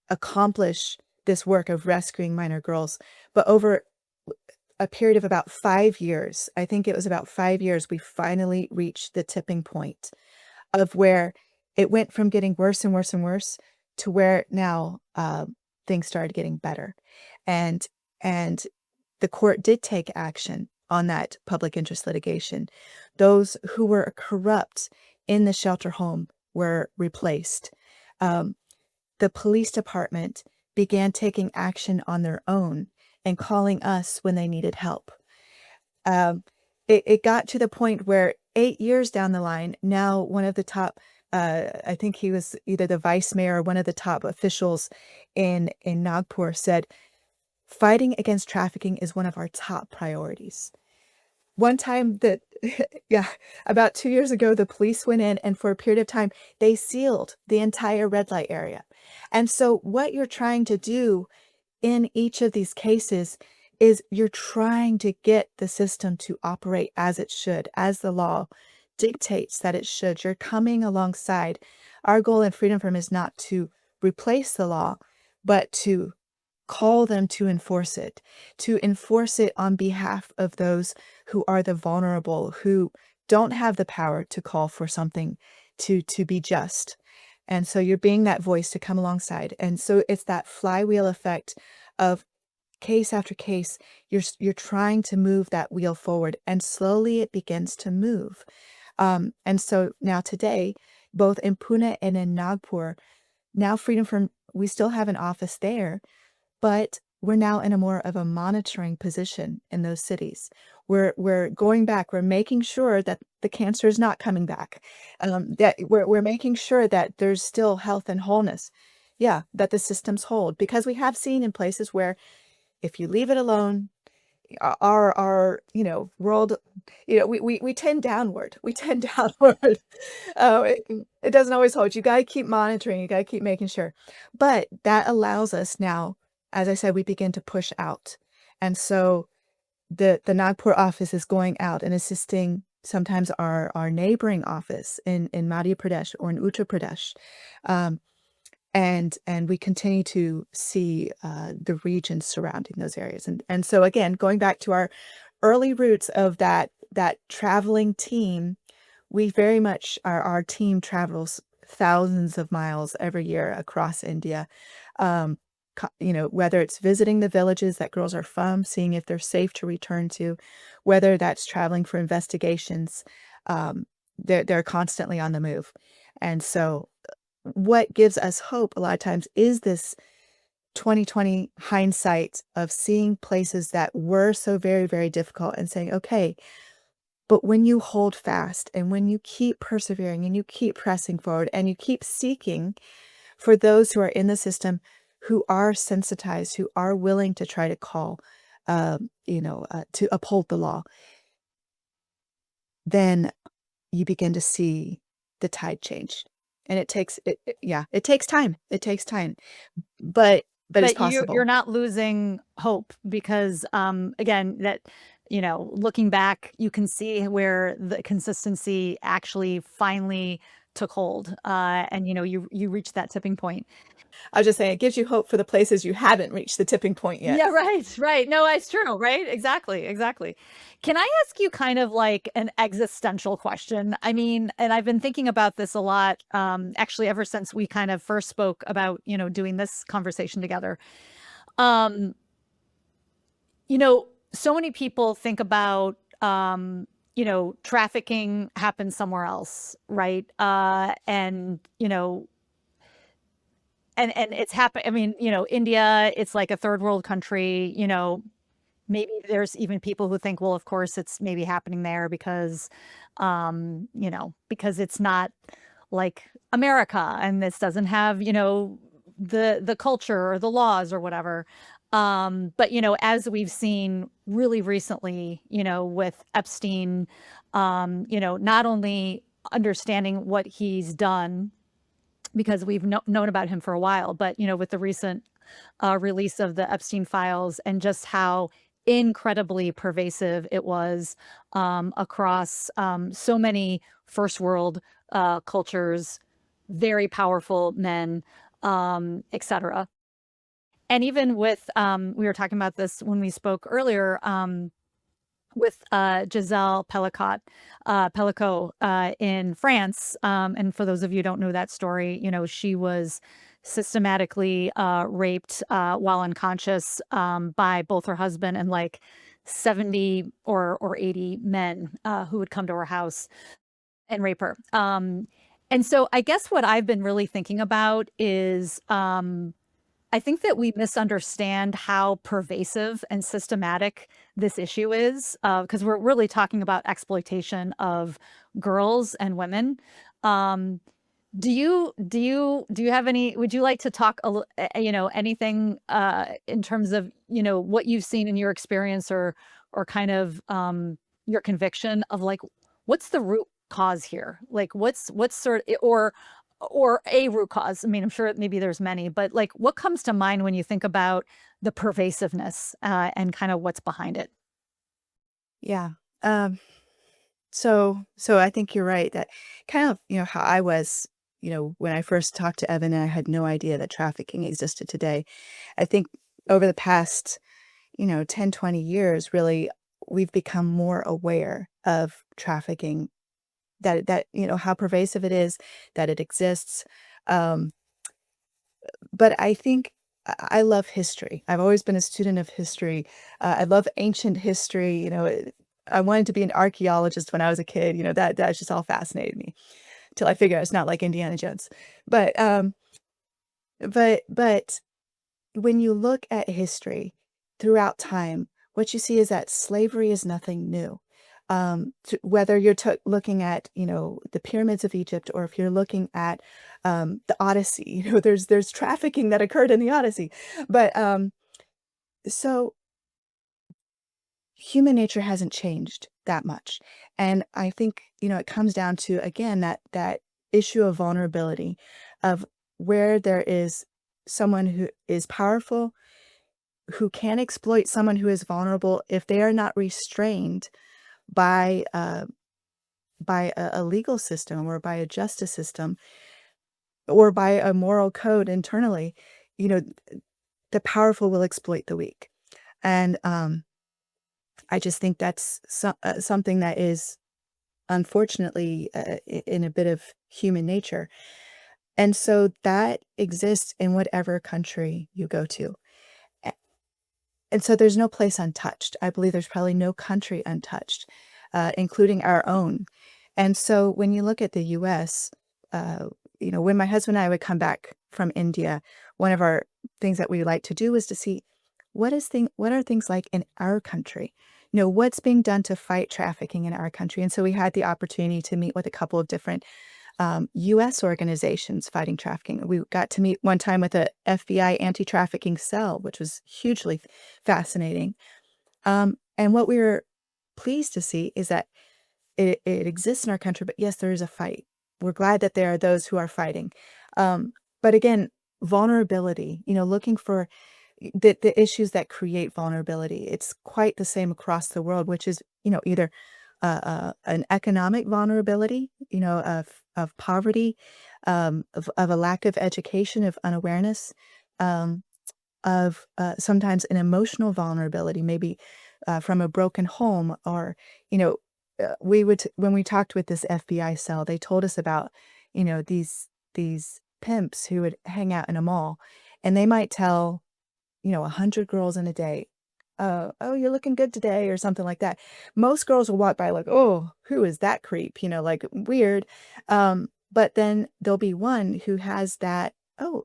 accomplish this work of rescuing minor girls. But over a period of about 5 years, I think it was about 5 years, we finally reached the tipping point of where it went from getting worse and worse and worse to where now, things started getting better. And and the court did take action on that public interest litigation. Those who were corrupt in the shelter home were replaced. Um, the police department began taking action on their own and calling us when they needed help. Um, it got to the point where 8 years down the line, now one of the top, I think he was either the vice mayor or one of the top officials in Nagpur said, "Fighting against trafficking is one of our top priorities." One time that yeah, about 2 years ago, the police went in, and for a period of time, they sealed the entire red light area. And so what you're trying to do in each of these cases is you're trying to get the system to operate as it should, as the law dictates that it should. You're coming alongside. Our goal in Freedom Firm is not to replace the law, but to call them to enforce it on behalf of those who are the vulnerable, who don't have the power to call for something to be just. And so you're being that voice to come alongside. And so it's that flywheel effect of case after case, you're trying to move that wheel forward, and slowly it begins to move. And so now today, both in Pune and in Nagpur, now Freedom From we still have an office there, but we're now in a more of a monitoring position in those cities. We're going back, we're making sure that the cancer is not coming back, that we're making sure that there's still health and wholeness. Yeah, that the systems hold, because we have seen in places where if you leave it alone, our world, we tend downward. We tend downward. It doesn't always hold. You gotta keep monitoring, you gotta keep making sure. But that allows us now, as I said, we begin to push out. And so the Nagpur office is going out and assisting sometimes our neighboring office in Madhya Pradesh or in Uttar Pradesh. Um, and we continue to see, the regions surrounding those areas. And so again, going back to our early roots of that traveling team, we very much our team travels thousands of miles every year across India. Um, whether it's visiting the villages that girls are from, seeing if they're safe to return to, whether that's traveling for investigations, they're constantly on the move. And so what gives us hope a lot of times is this 2020 hindsight of seeing places that were so very, very difficult and saying, okay, but when you hold fast and when you keep persevering and you keep pressing forward and you keep seeking for those who are in the system, who are sensitized, who are willing to try to call, to uphold the law, then you begin to see the tide change. And it takes time. It takes time, but it's but you're possible. not losing hope because again that looking back you can see where the consistency actually finally took hold and you reached that tipping point. I was just saying it gives you hope for the places you haven't reached the tipping point yet. Yeah, right. No, it's true, right? Exactly. Can I ask you kind of like an existential question? I mean, and I've been thinking about this a lot, actually, ever since we kind of first spoke about, doing this conversation together. Um, so many people think about, trafficking happens somewhere else, right? and it's happened. I mean, India, it's like a third world country, maybe there's even people who think, well, of course it's maybe happening there because it's not like America and this doesn't have, the culture or the laws or whatever. But as we've seen really recently, with Epstein, not only understanding what he's done because we've known about him for a while, but with the recent release of the Epstein files and just how incredibly pervasive it was across so many first world cultures, very powerful men, etc. And even with, we were talking about this when we spoke earlier, with Giselle Pellicot in France. And for those of you who don't know that story, she was systematically raped while unconscious by both her husband and like 70 or 80 men who would come to her house and rape her. And so I guess what I've been really thinking about is I think that we misunderstand how pervasive and systematic this issue is, because we're really talking about exploitation of girls and women. Um, do you have any, would you like to talk anything in terms of, what you've seen in your experience or kind of your conviction of like what's the root cause here? Like what's sort or a root cause. I mean, I'm sure maybe there's many, but like what comes to mind when you think about the pervasiveness and kind of what's behind it? Yeah. Um, so I think you're right that kind of, how I was, when I first talked to Evan and I had no idea that trafficking existed today. I think over the past, 10, 20 years, really, we've become more aware of trafficking, how pervasive it is, that it exists. Um, but I think I love history. I've always been a student of history. I love ancient history. I wanted to be an archaeologist when I was a kid. That just all fascinated me till I figured out it's not like Indiana Jones. But but when you look at history throughout time, what you see is that slavery is nothing new. Whether you're looking at, the pyramids of Egypt, or if you're looking at the Odyssey, there's trafficking that occurred in the Odyssey. But so human nature hasn't changed that much, and I think it comes down to again that issue of vulnerability, of where there is someone who is powerful who can exploit someone who is vulnerable if they are not restrained by a legal system or by a justice system or by a moral code internally. You know, the powerful will exploit the weak, and I just think that's something that is unfortunately in a bit of human nature, and so that exists in whatever country you go to. And so there's no place untouched. I believe there's probably no country untouched, including our own. And so when you look at the US, when my husband and I would come back from India, one of our things that we like to do is to see what are things like in our country? What's being done to fight trafficking in our country? And so we had the opportunity to meet with a couple of different US organizations fighting trafficking. We got to meet one time with a FBI anti-trafficking cell, which was hugely fascinating. And what we were pleased to see is that it exists in our country, but yes, there is a fight. We're glad that there are those who are fighting. But again, vulnerability, looking for the issues that create vulnerability. It's quite the same across the world, which is, either an economic vulnerability, of poverty, of a lack of education, of unawareness, um, of sometimes an emotional vulnerability, maybe from a broken home, or when we talked with this FBI cell, they told us about these pimps who would hang out in a mall, and they might tell 100 girls in a day, "Oh, you're looking good today," or something like that. Most girls will walk by like, "Oh, who is that creep?" Like, weird. But then there'll be one who has that, "Oh,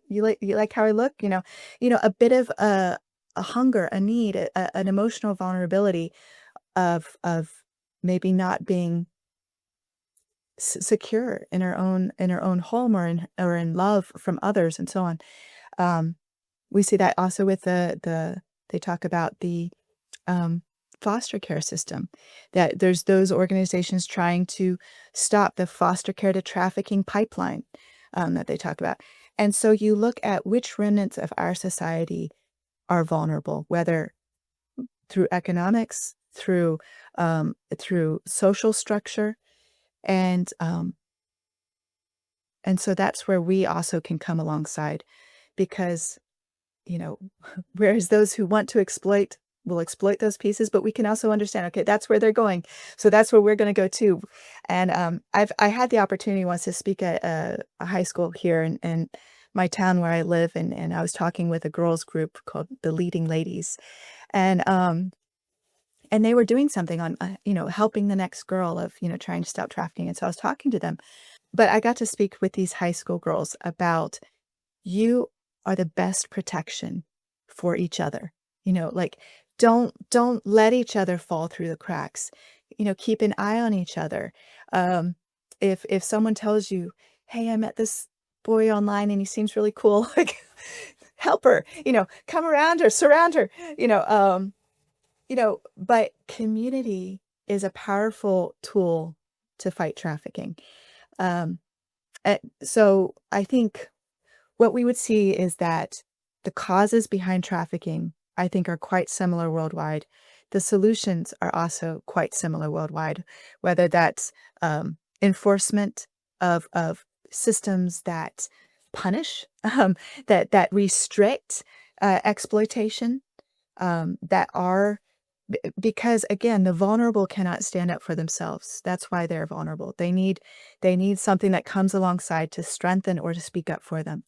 you like how I look, a bit of a hunger, a need, an emotional vulnerability of maybe not being secure in her own home or in love from others and so on. Um, we see that also with they talk about the um, foster care system, that there's those organizations trying to stop the foster care to trafficking pipeline that they talk about. And so you look at which remnants of our society are vulnerable, whether through economics, through social structure, and um, and so that's where we also can come alongside because you know, whereas those who want to exploit will exploit those pieces, but we can also understand, okay, that's where they're going. So that's where we're going to go too. And I had the opportunity once to speak at a high school here in my town where I live, and I was talking with a girls group called the Leading Ladies, and and they were doing something on helping the next girl of trying to stop trafficking. And so I was talking to them, but I got to speak with these high school girls about you are the best protection for each other. Like, don't let each other fall through the cracks. Keep an eye on each other. Um, if someone tells you, "Hey, I met this boy online and he seems really cool," like help her, come around her, surround her, but community is a powerful tool to fight trafficking. Um, so I think what we would see is that the causes behind trafficking, I think, are quite similar worldwide. The solutions are also quite similar worldwide, whether that's enforcement of systems that punish, that restrict exploitation, that are because again, the vulnerable cannot stand up for themselves. That's why they're vulnerable. They need something that comes alongside to strengthen or to speak up for them.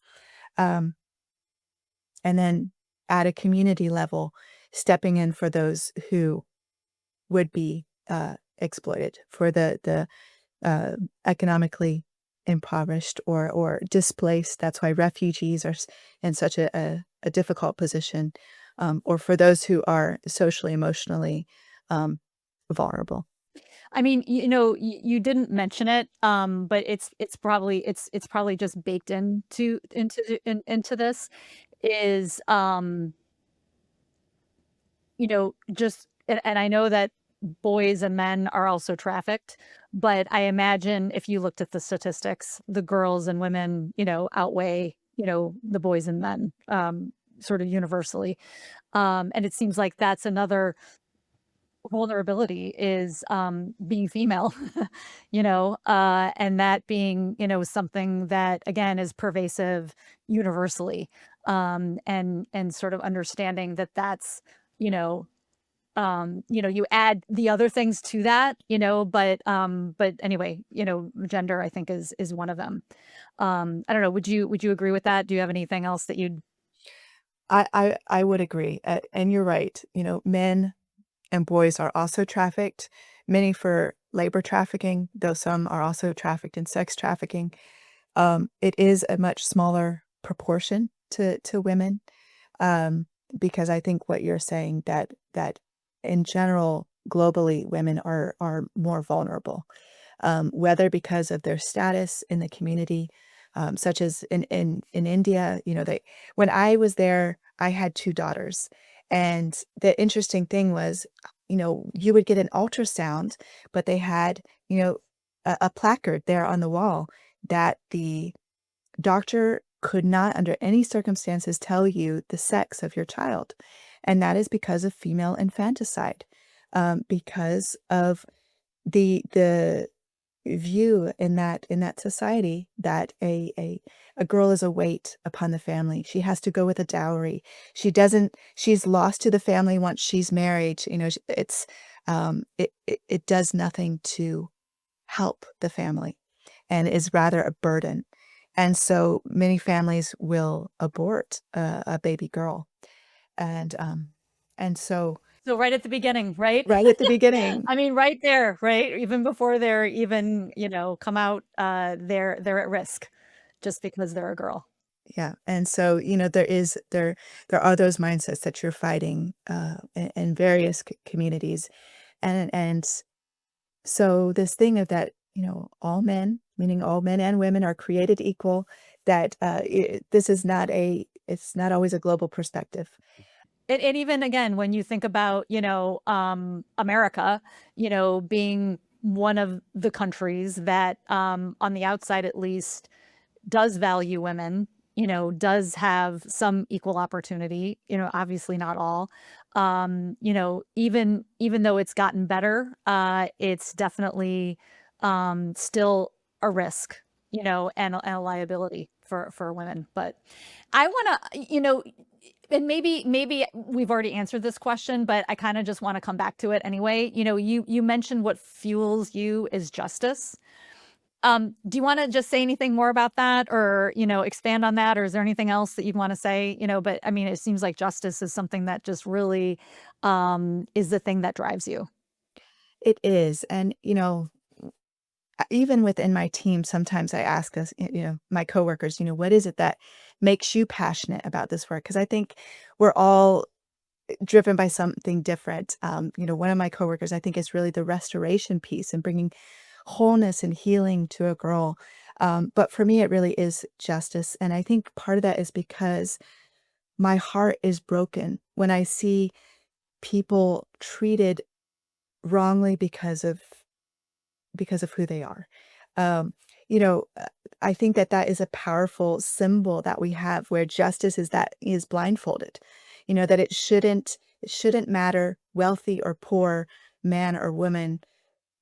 Um, and then at a community level, stepping in for those who would be exploited, for the economically impoverished or displaced. That's why refugees are in such a difficult position, or for those who are socially, emotionally um, vulnerable. I mean, you didn't mention it, but it's probably just baked into this is just and I know that boys and men are also trafficked, but I imagine if you looked at the statistics, the girls and women, outweigh, the boys and men, sort of universally. And it seems like that's another vulnerability is being female, and that being, something that again is pervasive universally. And sort of understanding that that's, you know, you add the other things to that, but anyway, gender I think is one of them. I don't know, would you agree with that? Do you have anything else that you'd I would agree, and you're right. Men and boys are also trafficked, many for labor trafficking, though some are also trafficked in sex trafficking. It is a much smaller proportion to women, um, because I think what you're saying that in general, globally, women are more vulnerable, whether because of their status in the community, such as in India, they when I was there, I had 2 daughters, and the interesting thing was, you would get an ultrasound, but they had, a placard there on the wall that the doctor could not, under any circumstances, tell you the sex of your child, and that is because of female infanticide, because of the view in that society that a girl is a weight upon the family. She has to go with a dowry. She's lost to the family once she's married. It does nothing to help the family and is rather a burden. And so many families will abort a baby girl. And and so so right at the beginning, right? right at the beginning. I mean, right there, right? Even before they're even, come out, they're at risk just because they're a girl. Yeah, and so, there are those mindsets that you're fighting, in various communities, and so this thing of that, all men, meaning all men and women are created equal, that, this is not it's not always a global perspective. And even again, when you think about, America, being one of the countries that, on the outside at least, does value women, does have some equal opportunity, obviously not all. Even though it's gotten better, it's definitely still a risk, and a liability for women. But I want to, and maybe we've already answered this question, but I kind of just want to come back to it anyway. You mentioned what fuels you is justice. Do you want to just say anything more about that, or expand on that, or is there anything else that you'd want to say? But I mean, it seems like justice is something that just really is the thing that drives you. It is, and, even within my team, sometimes I ask us, my coworkers, "What is it that makes you passionate about this work?" Because I think we're all driven by something different. One of my coworkers, I think, is really the restoration piece and bringing wholeness and healing to a girl. But for me, it really is justice. And I think part of that is because my heart is broken when I see people treated wrongly because of who they are. Um, you know, uh, I think that that is a powerful symbol that we have where justice is blindfolded. That it shouldn't matter wealthy or poor, man or woman,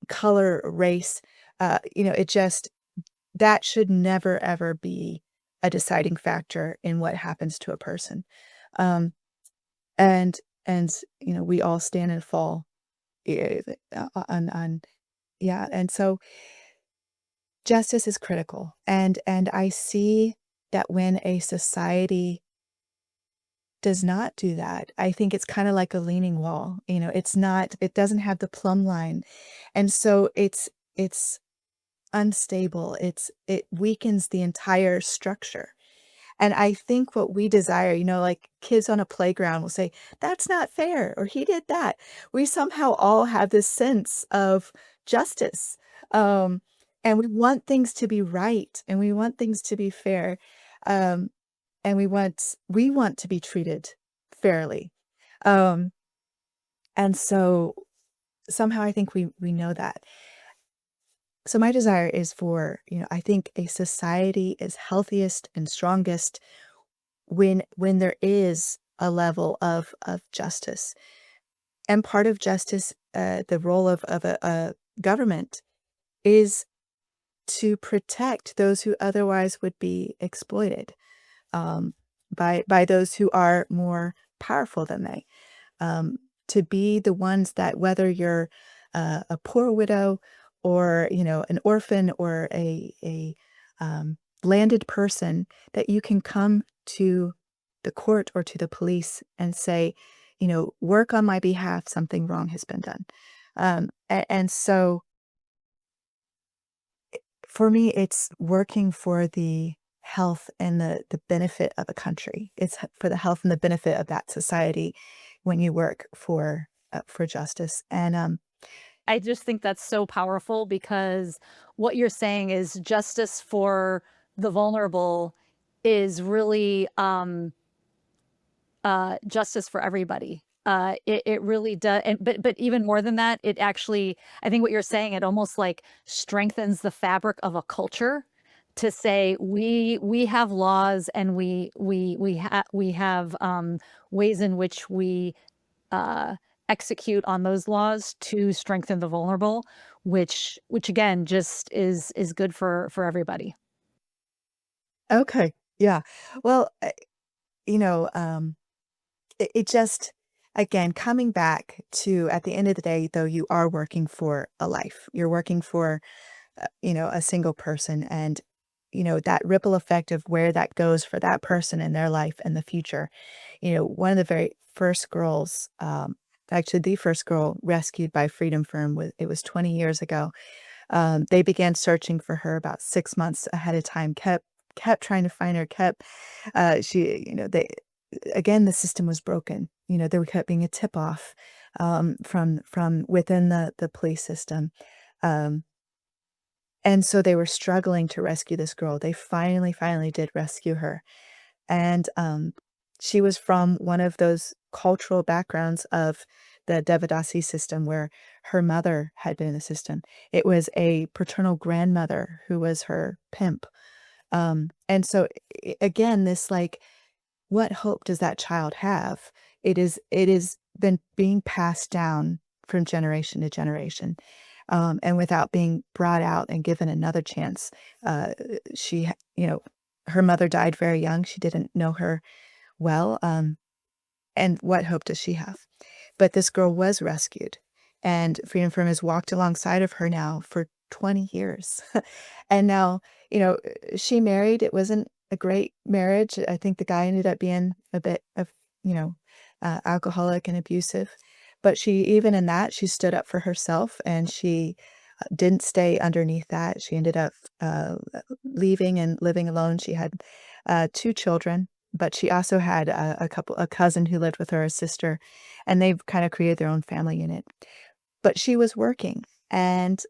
color, race. It just that should never ever be a deciding factor in what happens to a person. Um, and we all stand and fall eh, on yeah, and so justice is critical, and I see that when a society does not do that, I think it's kinda like a leaning wall, it doesn't have the plumb line, and so it's unstable, it weakens the entire structure. And I think what we desire, like kids on a playground will say, "That's not fair," or "He did that." We somehow all have this sense of justice, um, and we want things to be right, and we want things to be fair, um, and we want to be treated fairly, um, and so somehow I think we know that. So my desire is for, I think a society is healthiest and strongest when there is a level of justice. And part of justice, the role of a government is to protect those who otherwise would be exploited, um, by those who are more powerful than they. um, to be the ones that whether you're a poor widow or an orphan or a landed person, that you can come to the court or to the police and say, work on my behalf, something wrong has been done. And so for me, it's working for the health and the benefit of a country. It's for the health and the benefit of that society when you work for justice. And, I just think that's so powerful because what you're saying is justice for the vulnerable is really justice for everybody. It really does, and but even more than that, it actually, I think what you're saying, it almost like strengthens the fabric of a culture to say we have laws, and we have ways in which we uh, execute on those laws to strengthen the vulnerable, which again just is good for everybody. okay, yeah. Well, you know, um, it just again, coming back to at the end of the day, though, you are working for a life. You're working for a single person, and that ripple effect of where that goes for that person in their life and the future. One of the very first girls, actually the first girl rescued by Freedom Firm, it was 20 years ago. They began searching for her about 6 months ahead of time, kept kept trying to find her, kept, she, they, again, the system was broken. There kept being a tip off, from within the police system. Um, and so they were struggling to rescue this girl. They finally did rescue her. And, she was from one of those cultural backgrounds of the Devadasi system where her mother had been in the system. It was a paternal grandmother who was her pimp. And so, again, this, like, what hope does that child have? It is been being passed down from generation to generation, and without being brought out and given another chance. She, her mother died very young. She didn't know her well, and what hope does she have? But this girl was rescued, and Freedom Firm has walked alongside of her now for 20 years. And now, she married. It wasn't a great marriage. I think the guy ended up being a bit of, you know, alcoholic and abusive. But she, even in that, she stood up for herself, and she didn't stay underneath that. She ended up leaving and living alone. She had 2 children, but she also had a cousin who lived with her, a sister, and they've kinda created their own family unit. But she was working, and,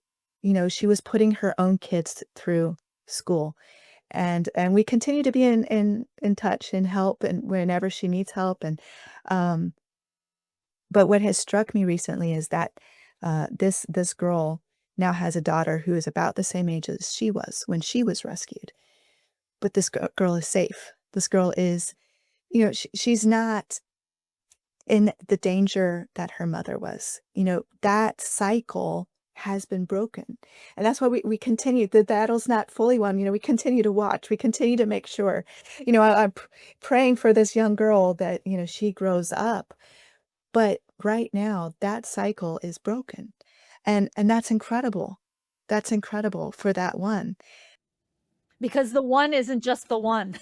she was putting her own kids through school, and we continue to be in touch and help and whenever she needs help, and, um but what has struck me recently is that, this girl now has a daughter who is about the same age as she was when she was rescued, but this girl is safe. This girl is, she's not in the danger that her mother was. That cycle has been broken, and that's why we continue. The battle's not fully won. We continue to watch. We continue to make sure. I'm praying for this young girl that, she grows up, but right now, that cycle is broken, and that's incredible. That's incredible for that one. Because the one isn't just the one.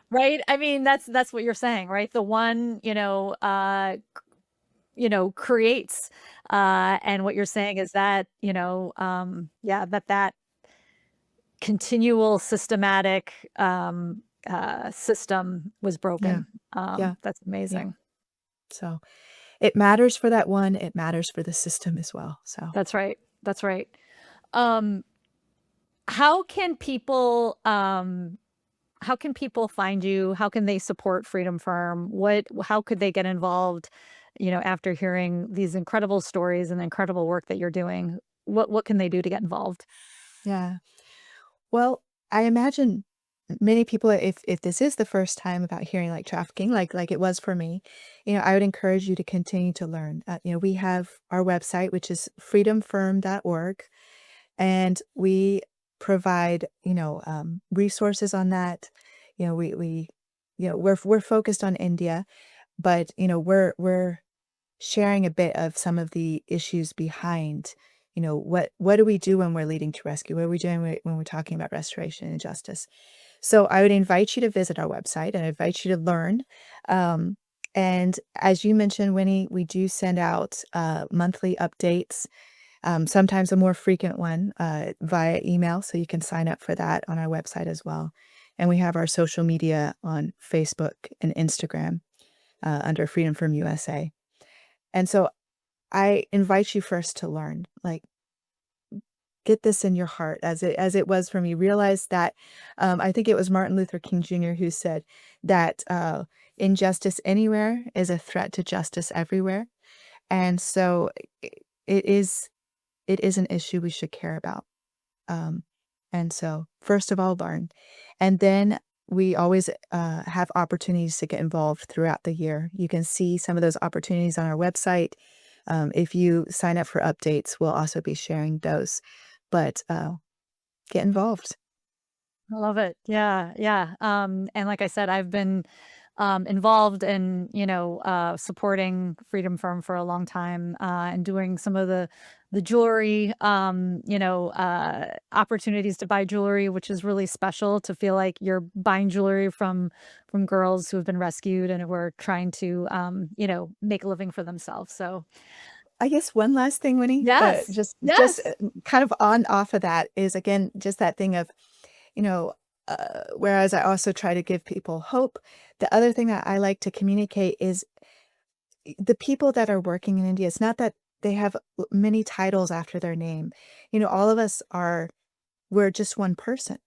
Right? I mean, that's what you're saying, right? The one, creates, and what you're saying is that, yeah, that continual systematic, system was Yeah. broken. Yeah. That's Yeah. amazing. So, it matters for that one, it matters for the system as well, so. That's right. That's right. Um, how can people, how can people find you? How can they support Freedom Firm? How could they get involved, after hearing these incredible stories and the incredible work that you're doing? What can they do to get involved? Yeah. Well, I imagine many people, if this is the first time about hearing, like, trafficking, like it was for me, I would encourage you to continue to learn. We have our website, which is freedomfirm.org, and we provide, resources on that. We we're focused on India, but, we're sharing a bit of some of the issues behind, what do we do when we're leading to rescue? What are we doing when we're talking about restoration and justice? So I would invite you to visit our website, and I invite you to learn. Um, and as you mentioned, Winnie, we do send out monthly updates, sometimes a more frequent one via email. So you can sign up for that on our website as well. And we have our social media on Facebook and Instagram under Freedom from USA. And so I invite you first to learn, like, get this in your heart as it was for me. Realize that, I think it was Martin Luther King Jr. who said that, injustice anywhere is a threat to justice everywhere. And so it is it is an issue we should care about. Um, and so first of all, learn. And then we always have opportunities to get involved throughout the year. You can see some of those opportunities on our website. If you sign up for updates, we'll also be sharing those. But get involved. I love it. Yeah, yeah. And like I said, I've been involved in, supporting Freedom Firm for a long time, and doing some of the jewelry, opportunities to buy jewelry, which is really special to feel like you're buying jewelry from girls who have been rescued and who are trying to, make a living for themselves. So I guess one last thing, Winnie, yes, just yes, kind of on off of that is, again, just that thing of, you know, whereas I also try to give people hope. The other thing that I like to communicate is the people that are working in India, it's not that they have many titles after their name. All of us we're just one person.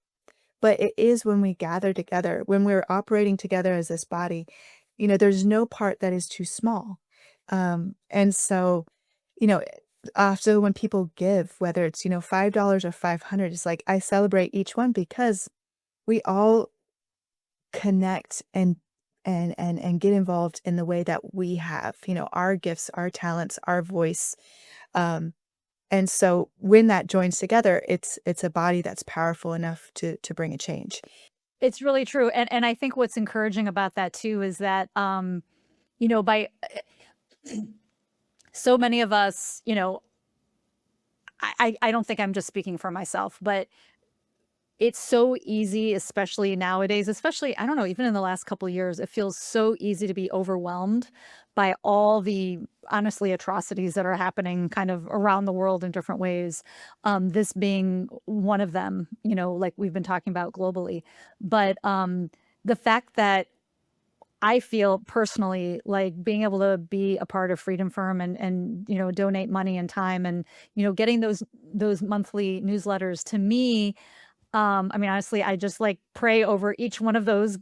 But it is when we gather together, when we're operating together as this body, there's no part that is too small. And so, you know, after when people give, whether it's, $5 or 500, it's like I celebrate each one because we all connect and get involved in the way that we have, our gifts, our talents, our voice. Um, and so when that joins together, it's a body that's powerful enough to bring a change. It's really true, and I think what's encouraging about that too is that, by so many of us, I don't think I'm just speaking for myself, but it's so easy, especially nowadays, especially, I don't know, even in the last couple of years, it feels so easy to be overwhelmed by all the, honestly, atrocities that are happening kind of around the world in different ways. This being one of them, like we've been talking about globally. But the fact that I feel personally like being able to be a part of Freedom Firm and donate money and time and getting those monthly newsletters to me, I mean, honestly, I just like pray over each one of those,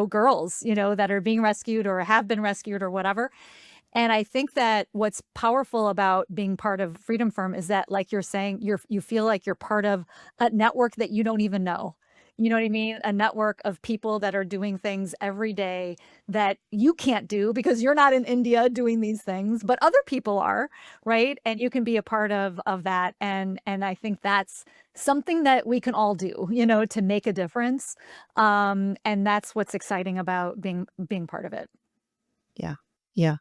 girls, that are being rescued or have been rescued or whatever. And I think that what's powerful about being part of Freedom Firm is that, like you're saying, you feel like you're part of a network that you don't even know. You know what I mean? A network of people that are doing things every day that you can't do because you're not in India doing these things, but other people are, right? And you can be a part of that. And I think that's something that we can all do, to make a difference. And that's what's exciting about being part of it. Yeah. Yeah,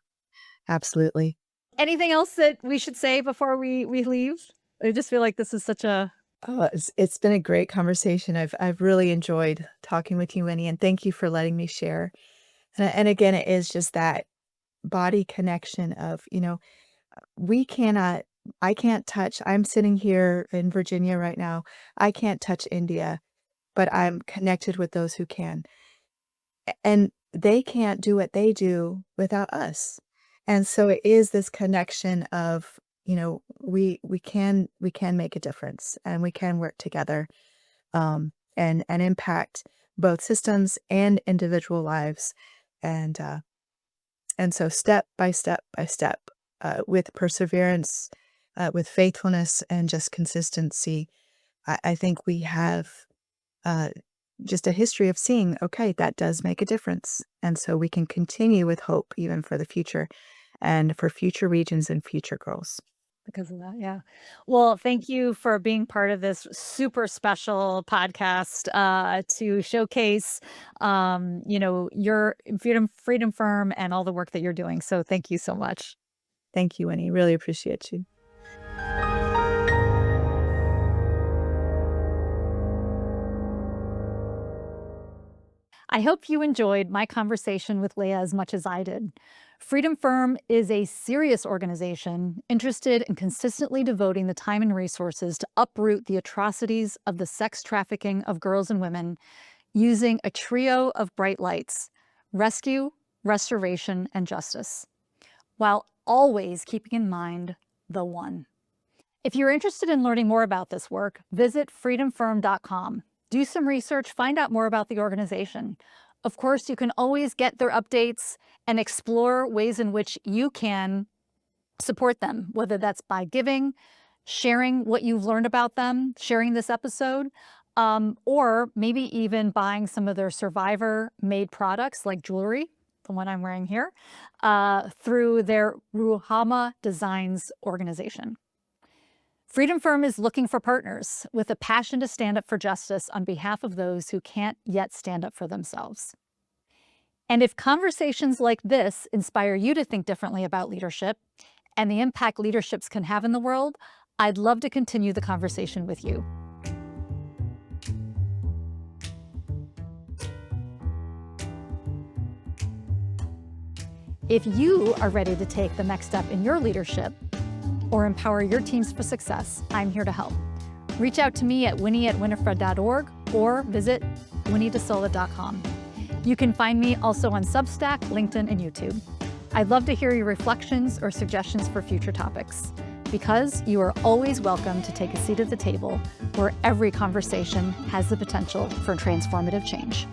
absolutely. Anything else that we should say before we leave? I just feel like this is such a Oh, it's been a great conversation. I've really enjoyed talking with you, Winnie, and thank you for letting me share. And again, it is just that body connection of, we cannot I can't touch I'm sitting here in Virginia right now. I can't touch India, but I'm connected with those who can. And they can't do what they do without us. And so it is this connection of, we can make a difference and we can work together, and impact both systems and individual lives. And so step by step by step, with perseverance, with faithfulness and just consistency, I think we have uh, just a history of seeing, okay, that does make a difference. And so we can continue with hope even for the future and for future regions and future girls. because of that, yeah. Well, thank you for being part of this super special podcast to showcase, your Freedom Firm and all the work that you're doing. So thank you so much. Thank you, Winnie. Really appreciate you. I hope you enjoyed my conversation with Leah as much as I did. Freedom Firm is a serious organization interested in consistently devoting the time and resources to uproot the atrocities of the sex trafficking of girls and women using a trio of bright lights: rescue, restoration, and justice, while always keeping in mind the one. If you're interested in learning more about this work, visit freedomfirm.com. Do some research, find out more about the organization. Of course, you can always get their updates and explore ways in which you can support them, whether that's by giving, sharing what you've learned about them, sharing this episode, or maybe even buying some of their survivor-made products like jewelry, the one I'm wearing here, through their Ruhama Designs organization. Freedom Firm is looking for partners with a passion to stand up for justice on behalf of those who can't yet stand up for themselves. And if conversations like this inspire you to think differently about leadership and the impact leaderships can have in the world, I'd love to continue the conversation with you. If you are ready to take the next step in your leadership or empower your teams for success, I'm here to help. Reach out to me at winnie@winifred.org or visit winniedesola.com. You can find me also on Substack, LinkedIn, and YouTube. I'd love to hear your reflections or suggestions for future topics, because you are always welcome to take a seat at the table where every conversation has the potential for transformative change.